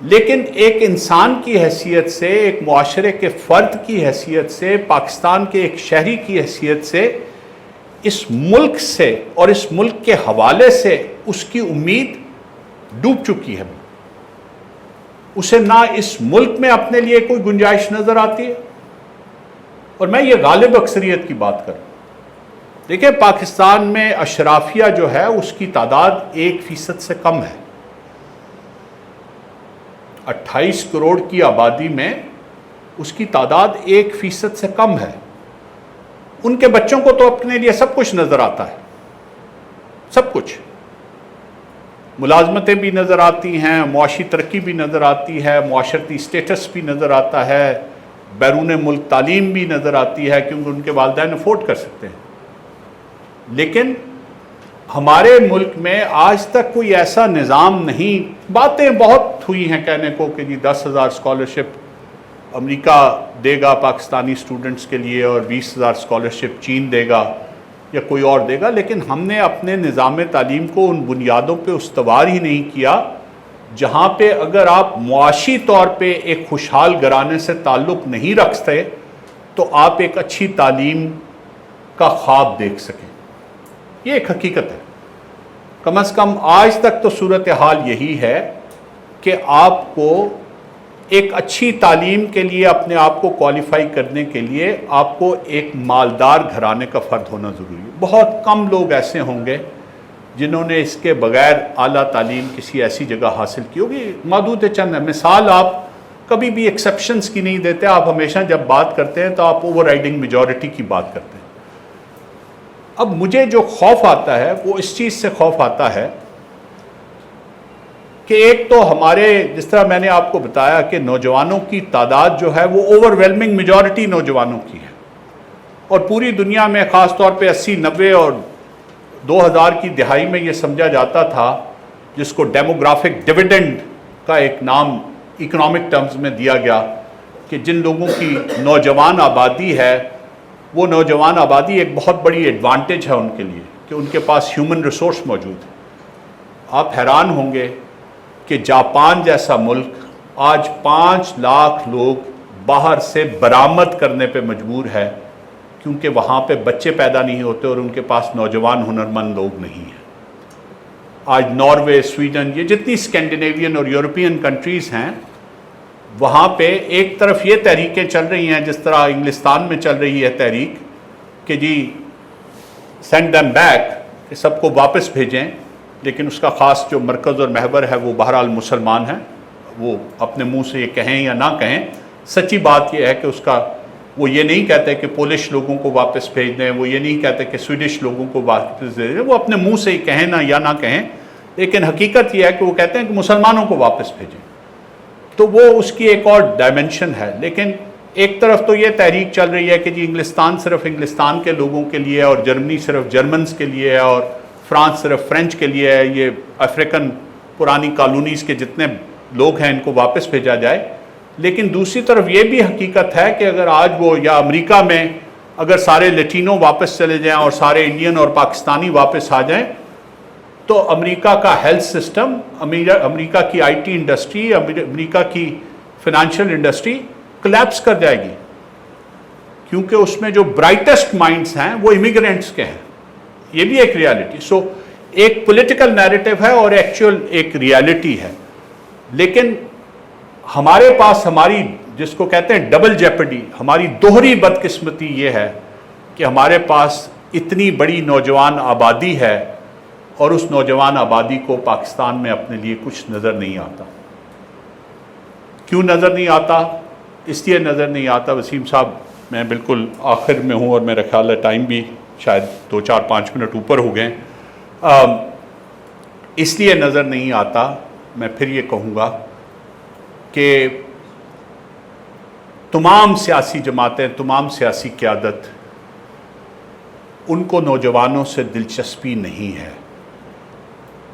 لیکن ایک انسان کی حیثیت سے، ایک معاشرے کے فرد کی حیثیت سے، پاکستان کے ایک شہری کی حیثیت سے، اس ملک سے اور اس ملک کے حوالے سے اس کی امید ڈوب چکی ہے. اسے نہ اس ملک میں اپنے لیے کوئی گنجائش نظر آتی ہے، اور میں یہ غالب اکثریت کی بات کروں. دیکھیں پاکستان میں اشرافیہ جو ہے اس کی تعداد 1% سے کم ہے. 28 کروڑ کی آبادی میں اس کی تعداد 1% سے کم ہے. ان کے بچوں کو تو اپنے لیے سب کچھ نظر آتا ہے، سب کچھ، ملازمتیں بھی نظر آتی ہیں، معاشی ترقی بھی نظر آتی ہے، معاشرتی سٹیٹس بھی نظر آتا ہے، بیرون ملک تعلیم بھی نظر آتی ہے کیونکہ ان کے والدین افورڈ کر سکتے ہیں. لیکن ہمارے ملک میں آج تک کوئی ایسا نظام نہیں. باتیں بہت ہوئی ہیں کہنے کو کہ جی 10,000 اسکالرشپ امریکہ دے گا پاکستانی اسٹوڈنٹس کے لیے اور 20,000 اسکالرشپ چین دے گا یا کوئی اور دے گا، لیکن ہم نے اپنے نظام تعلیم کو ان بنیادوں پہ استوار ہی نہیں کیا جہاں پہ اگر آپ معاشی طور پہ ایک خوشحال گھرانے سے تعلق نہیں رکھتے تو آپ ایک اچھی تعلیم کا خواب دیکھ سکیں. یہ ایک حقیقت ہے. کم از کم آج تک تو صورتحال یہی ہے کہ آپ کو ایک اچھی تعلیم کے لیے اپنے آپ کو کوالیفائی کرنے کے لیے آپ کو ایک مالدار گھرانے کا فرد ہونا ضروری ہے. بہت کم لوگ ایسے ہوں گے جنہوں نے اس کے بغیر اعلیٰ تعلیم کسی ایسی جگہ حاصل کی ہوگی. معدود چند ہے. مثال آپ کبھی بھی ایکسیپشنز کی نہیں دیتے. آپ ہمیشہ جب بات کرتے ہیں تو آپ اوور رائڈنگ میجورٹی کی بات کرتے ہیں. اب مجھے جو خوف آتا ہے وہ اس چیز سے خوف آتا ہے کہ ایک تو ہمارے، جس طرح میں نے آپ کو بتایا کہ نوجوانوں کی تعداد جو ہے وہ اوور ویلمنگ میجورٹی نوجوانوں کی ہے، اور پوری دنیا میں خاص طور پہ 80، 90 اور 2000 کی دہائی میں یہ سمجھا جاتا تھا، جس کو ڈیموگرافک ڈیویڈنڈ کا ایک نام اکنامک ٹرمز میں دیا گیا، کہ جن لوگوں کی نوجوان آبادی ہے وہ نوجوان آبادی ایک بہت بڑی ایڈوانٹیج ہے ان کے لیے کہ ان کے پاس ہیومن ریسورس موجود ہے۔ آپ حیران ہوں گے کہ جاپان جیسا ملک آج 5 لاکھ لوگ باہر سے برآمد کرنے پہ مجبور ہے، کیونکہ وہاں پہ بچے پیدا نہیں ہوتے اور ان کے پاس نوجوان ہنرمند لوگ نہیں ہیں۔ آج ناروے، سویڈن، یہ جتنی اسکینڈینیوین اور یورپین کنٹریز ہیں، وہاں پہ ایک طرف یہ تحریکیں چل رہی ہیں، جس طرح انگلستان میں چل رہی ہے تحریک کہ جی سینڈ دیم بیک، کہ سب کو واپس بھیجیں، لیکن اس کا خاص جو مرکز اور محور ہے وہ بہرحال مسلمان ہیں، وہ اپنے منہ سے یہ کہیں یا نہ کہیں، سچی بات یہ ہے کہ اس کا وہ یہ نہیں کہتے کہ پولش لوگوں کو واپس بھیج دیں، وہ یہ نہیں کہتے کہ سویڈش لوگوں کو واپس بھیج دیں، وہ اپنے منہ سے ہی کہیں نہ یا نہ کہیں، لیکن حقیقت یہ ہے کہ وہ کہتے ہیں کہ مسلمانوں کو واپس بھیجیں۔ تو وہ اس کی ایک اور ڈائمنشن ہے۔ لیکن ایک طرف تو یہ تحریک چل رہی ہے کہ جی انگلستان صرف انگلستان کے لوگوں کے لیے ہے، اور جرمنی صرف جرمنز کے لیے ہے، اور فرانس صرف فرینچ کے لیے ہے، یہ افریقن پرانی کالونیز کے جتنے لوگ ہیں ان کو واپس بھیجا جائے۔ لیکن دوسری طرف یہ بھی حقیقت ہے کہ اگر آج وہ یا امریکہ میں اگر سارے لیٹینو واپس چلے جائیں اور سارے انڈین اور پاکستانی واپس آ جائیں، تو امریکہ کا ہیلتھ سسٹم، امریکہ کی آئی ٹی انڈسٹری، امریکہ کی فائنینشیل انڈسٹری کلیپس کر جائے گی، کیونکہ اس میں جو برائٹسٹ مائنڈز ہیں وہ امیگرینٹس کے ہیں۔ یہ بھی ایک ریالٹی، سو ایک پولیٹیکل نیریٹو ہے اور ایکچوئل ایک ریالٹی ہے۔ لیکن ہمارے پاس ہماری جس کو کہتے ہیں ڈبل جیپڈی، ہماری دوہری بدقسمتی یہ ہے کہ ہمارے پاس اتنی بڑی نوجوان آبادی ہے، اور اس نوجوان آبادی کو پاکستان میں اپنے لیے کچھ نظر نہیں آتا۔ کیوں نظر نہیں آتا؟ اس لیے نظر نہیں آتا، وسیم صاحب میں بالکل آخر میں ہوں اور میرا خیال ہے ٹائم بھی شاید 2-4-5 منٹ اوپر ہو گئے، اس لیے نظر نہیں آتا، میں پھر یہ کہوں گا کہ تمام سیاسی جماعتیں، تمام سیاسی قیادت، ان کو نوجوانوں سے دلچسپی نہیں ہے۔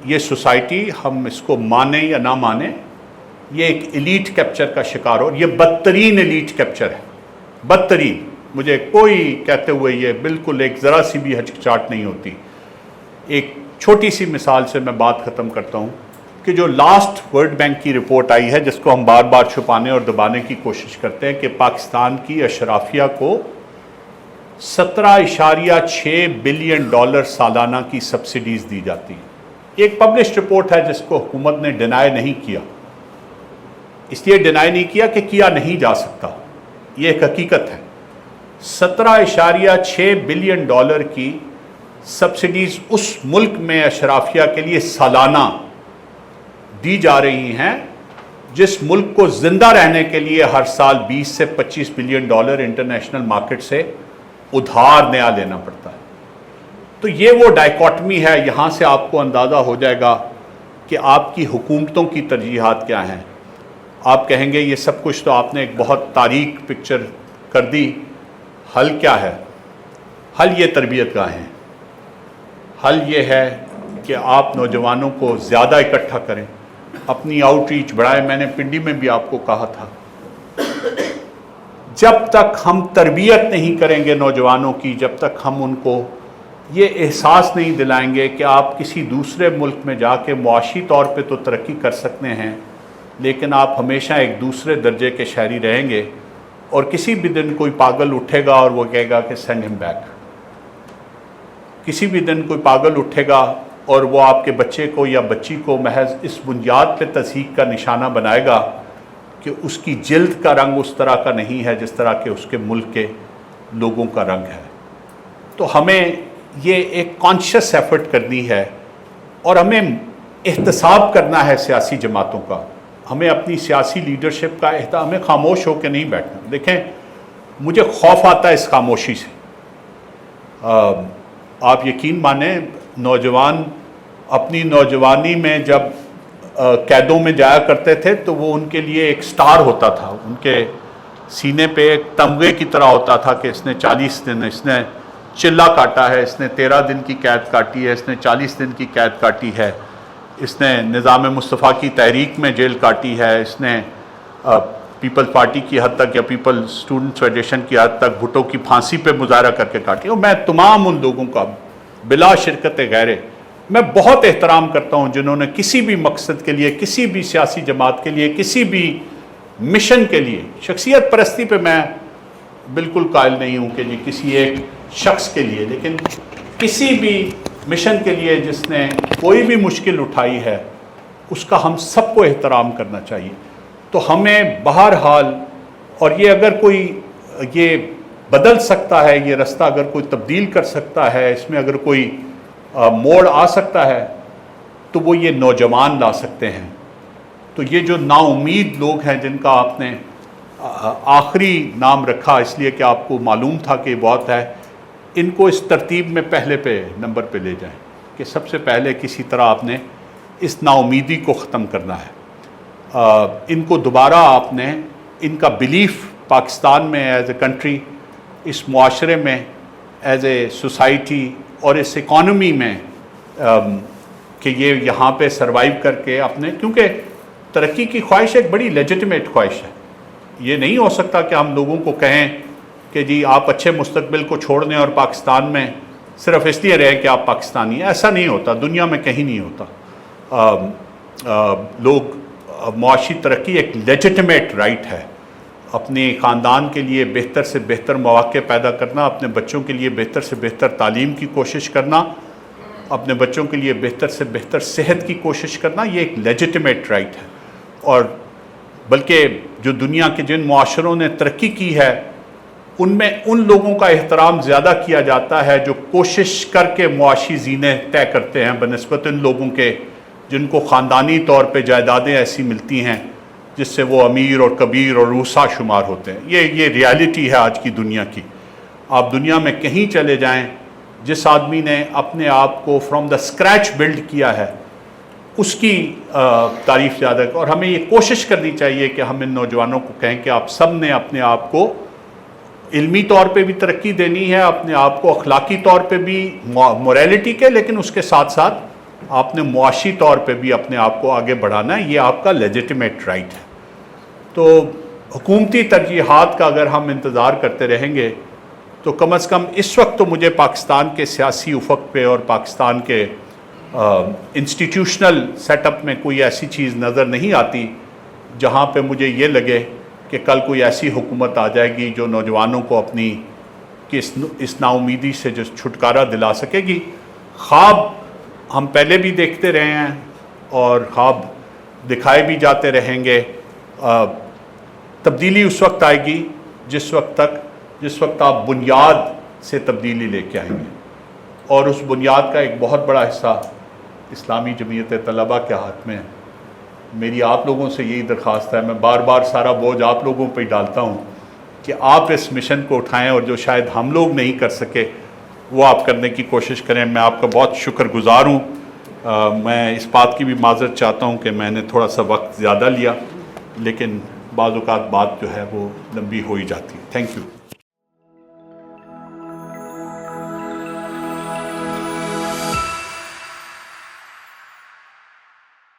یہ سوسائٹی، ہم اس کو مانیں یا نہ مانیں، یہ ایک ایلیٹ کیپچر کا شکار ہو، یہ بدترین ایلیٹ کیپچر ہے، بدترین۔ مجھے کوئی کہتے ہوئے یہ بالکل ایک ذرا سی بھی ہچکچاہٹ نہیں ہوتی۔ ایک چھوٹی سی مثال سے میں بات ختم کرتا ہوں کہ جو لاسٹ ورلڈ بینک کی رپورٹ آئی ہے، جس کو ہم بار بار چھپانے اور دبانے کی کوشش کرتے ہیں، کہ پاکستان کی اشرافیہ کو $17.6 بلین سالانہ کی سبسڈیز دی جاتی ہیں۔ ایک پبلشڈ رپورٹ ہے جس کو حکومت نے ڈینائی نہیں کیا، اس لیے ڈینائی نہیں کیا کہ کیا نہیں جا سکتا، یہ ایک حقیقت ہے۔ $17.6 بلین کی سبسڈیز اس ملک میں اشرافیہ کے لیے سالانہ دی جا رہی ہیں، جس ملک کو زندہ رہنے کے لیے ہر سال $20 سے $25 بلین انٹرنیشنل مارکیٹ سے ادھار نیا لینا پڑتا ہے۔ تو یہ وہ ڈائیکاٹمی ہے، یہاں سے آپ کو اندازہ ہو جائے گا کہ آپ کی حکومتوں کی ترجیحات کیا ہیں۔ آپ کہیں گے یہ سب کچھ تو آپ نے ایک بہت تاریک پکچر کر دی، حل کیا ہے؟ حل یہ تربیت گاہیں، حل یہ ہے کہ آپ نوجوانوں کو زیادہ اکٹھا کریں، اپنی آؤٹ ریچ بڑھائیں۔ میں نے پنڈی میں بھی آپ کو کہا تھا، جب تک ہم تربیت نہیں کریں گے نوجوانوں کی، جب تک ہم ان کو یہ احساس نہیں دلائیں گے کہ آپ کسی دوسرے ملک میں جا کے معاشی طور پہ تو ترقی کر سکتے ہیں، لیکن آپ ہمیشہ ایک دوسرے درجے کے شہری رہیں گے، اور کسی بھی دن کوئی پاگل اٹھے گا اور وہ کہے گا کہ سینڈ ہم بیک۔ کسی بھی دن کوئی پاگل اٹھے گا اور وہ آپ کے بچے کو یا بچی کو محض اس بنیاد پہ تضحیک کا نشانہ بنائے گا کہ اس کی جلد کا رنگ اس طرح کا نہیں ہے جس طرح کہ اس کے ملک کے لوگوں کا رنگ ہے۔ تو ہمیں یہ ایک کانشیس ایفرٹ کرنی ہے، اور ہمیں احتساب کرنا ہے سیاسی جماعتوں کا، ہمیں اپنی سیاسی لیڈرشپ کا ہمیں خاموش ہو کے نہیں بیٹھنا۔ دیکھیں، مجھے خوف آتا ہے اس خاموشی سے، آپ یقین مانیں نوجوان اپنی نوجوانی میں جب قیدوں میں جایا کرتے تھے تو وہ ان کے لیے ایک سٹار ہوتا تھا، ان کے سینے پہ ایک تمغے کی طرح ہوتا تھا کہ اس نے 40 دن، اس نے چلہ کاٹا ہے، اس نے 13 دن کی قید کاٹی ہے، اس نے 40 دن کی قید کاٹی ہے، اس نے نظام مصطفیٰ کی تحریک میں جیل کاٹی ہے، اس نے پیپلز پارٹی کی حد تک یا پیپل اسٹوڈنٹس فیڈریشن کی حد تک بھٹو کی پھانسی پہ مظاہرہ کر کے کاٹی. اور میں تمام ان لوگوں کا بلا شرکت غیرے میں بہت احترام کرتا ہوں جنہوں نے کسی بھی مقصد کے لیے، کسی بھی سیاسی جماعت کے لیے، کسی بھی مشن کے لیے، شخصیت پرستی پہ میں بالکل قائل نہیں ہوں کہ جی کسی ایک شخص کے لیے، لیکن کسی بھی مشن کے لیے جس نے کوئی بھی مشکل اٹھائی ہے اس کا ہم سب کو احترام کرنا چاہیے. تو ہمیں بہرحال، اور یہ اگر کوئی یہ بدل سکتا ہے، یہ رستہ اگر کوئی تبدیل کر سکتا ہے، اس میں اگر کوئی موڑ آ سکتا ہے تو وہ یہ نوجوان لا سکتے ہیں. تو یہ جو نا امید لوگ ہیں جن کا آپ نے آخری نام رکھا اس لیے کہ آپ کو معلوم تھا کہ بہت ہے، ان کو اس ترتیب میں پہلے پہ نمبر پہ لے جائیں کہ سب سے پہلے کسی طرح آپ نے اس نا امیدی کو ختم کرنا ہے. ان کو دوبارہ آپ نے ان کا بلیف پاکستان میں ایز اے کنٹری، اس معاشرے میں ایز اے سوسائٹی اور اس اکانومی میں کہ یہ یہاں پہ سروائیو کر کے اپنے، کیونکہ ترقی کی خواہش ایک بڑی لیجٹمیٹ خواہش ہے. یہ نہیں ہو سکتا کہ ہم لوگوں کو کہیں کہ جی آپ اچھے مستقبل کو چھوڑ دیں اور پاکستان میں صرف اس لیے رہے کہ آپ پاکستانی ہیں. ایسا نہیں ہوتا، دنیا میں کہیں نہیں ہوتا. لوگ معاشی ترقی ایک لیجٹمیٹ رائٹ ہے. اپنے خاندان کے لیے بہتر سے بہتر مواقع پیدا کرنا، اپنے بچوں کے لیے بہتر سے بہتر تعلیم کی کوشش کرنا، اپنے بچوں کے لیے بہتر سے بہتر صحت کی کوشش کرنا، یہ ایک لیجٹمیٹ رائٹ ہے. اور بلکہ جو دنیا کے جن معاشروں نے ترقی کی ہے ان میں ان لوگوں کا احترام زیادہ کیا جاتا ہے جو کوشش کر کے معاشی زینے طے کرتے ہیں بنسبت ان لوگوں کے جن کو خاندانی طور پہ جائیدادیں ایسی ملتی ہیں جس سے وہ امیر اور کبیر اور روسا شمار ہوتے ہیں. یہ ریالٹی ہے آج کی دنیا کی. آپ دنیا میں کہیں چلے جائیں، جس آدمی نے اپنے آپ کو فرام دا اسکریچ بلڈ کیا ہے اس کی تعریف زیادہ. اور ہمیں یہ کوشش کرنی چاہیے کہ ہم ان نوجوانوں کو کہیں کہ آپ سب نے اپنے آپ کو علمی طور پہ بھی ترقی دینی ہے، اپنے آپ کو اخلاقی طور پہ بھی موریلٹی کے، لیکن اس کے ساتھ ساتھ آپ نے معاشی طور پہ بھی اپنے آپ کو آگے بڑھانا ہے. یہ آپ کا لیجٹمیٹ رائٹ ہے. تو حکومتی ترجیحات کا اگر ہم انتظار کرتے رہیں گے تو کم از کم اس وقت تو مجھے پاکستان کے سیاسی افق پہ اور پاکستان کے انسٹیٹیوشنل سیٹ اپ میں کوئی ایسی چیز نظر نہیں آتی جہاں پہ مجھے یہ لگے کہ کل کوئی ایسی حکومت آ جائے گی جو نوجوانوں کو اپنی اس نا امیدی سے جو چھٹکارا دلا سکے گی. خواب ہم پہلے بھی دیکھتے رہے ہیں اور خواب دکھائے بھی جاتے رہیں گے. تبدیلی اس وقت آئے گی جس وقت آپ بنیاد سے تبدیلی لے کے آئیں گے، اور اس بنیاد کا ایک بہت بڑا حصہ اسلامی جمعیت طلبہ کے ہاتھ میں ہے. میری آپ لوگوں سے یہی درخواست ہے، میں بار بار سارا بوجھ آپ لوگوں پہ ہی ڈالتا ہوں کہ آپ اس مشن کو اٹھائیں اور جو شاید ہم لوگ نہیں کر سکے وہ آپ کرنے کی کوشش کریں. میں آپ کا بہت شکر گزار ہوں. میں اس بات کی بھی معذرت چاہتا ہوں کہ میں نے تھوڑا سا وقت زیادہ لیا، لیکن بعض اوقات بات جو ہے وہ لمبی ہو ہی جاتی ہے. Thank you.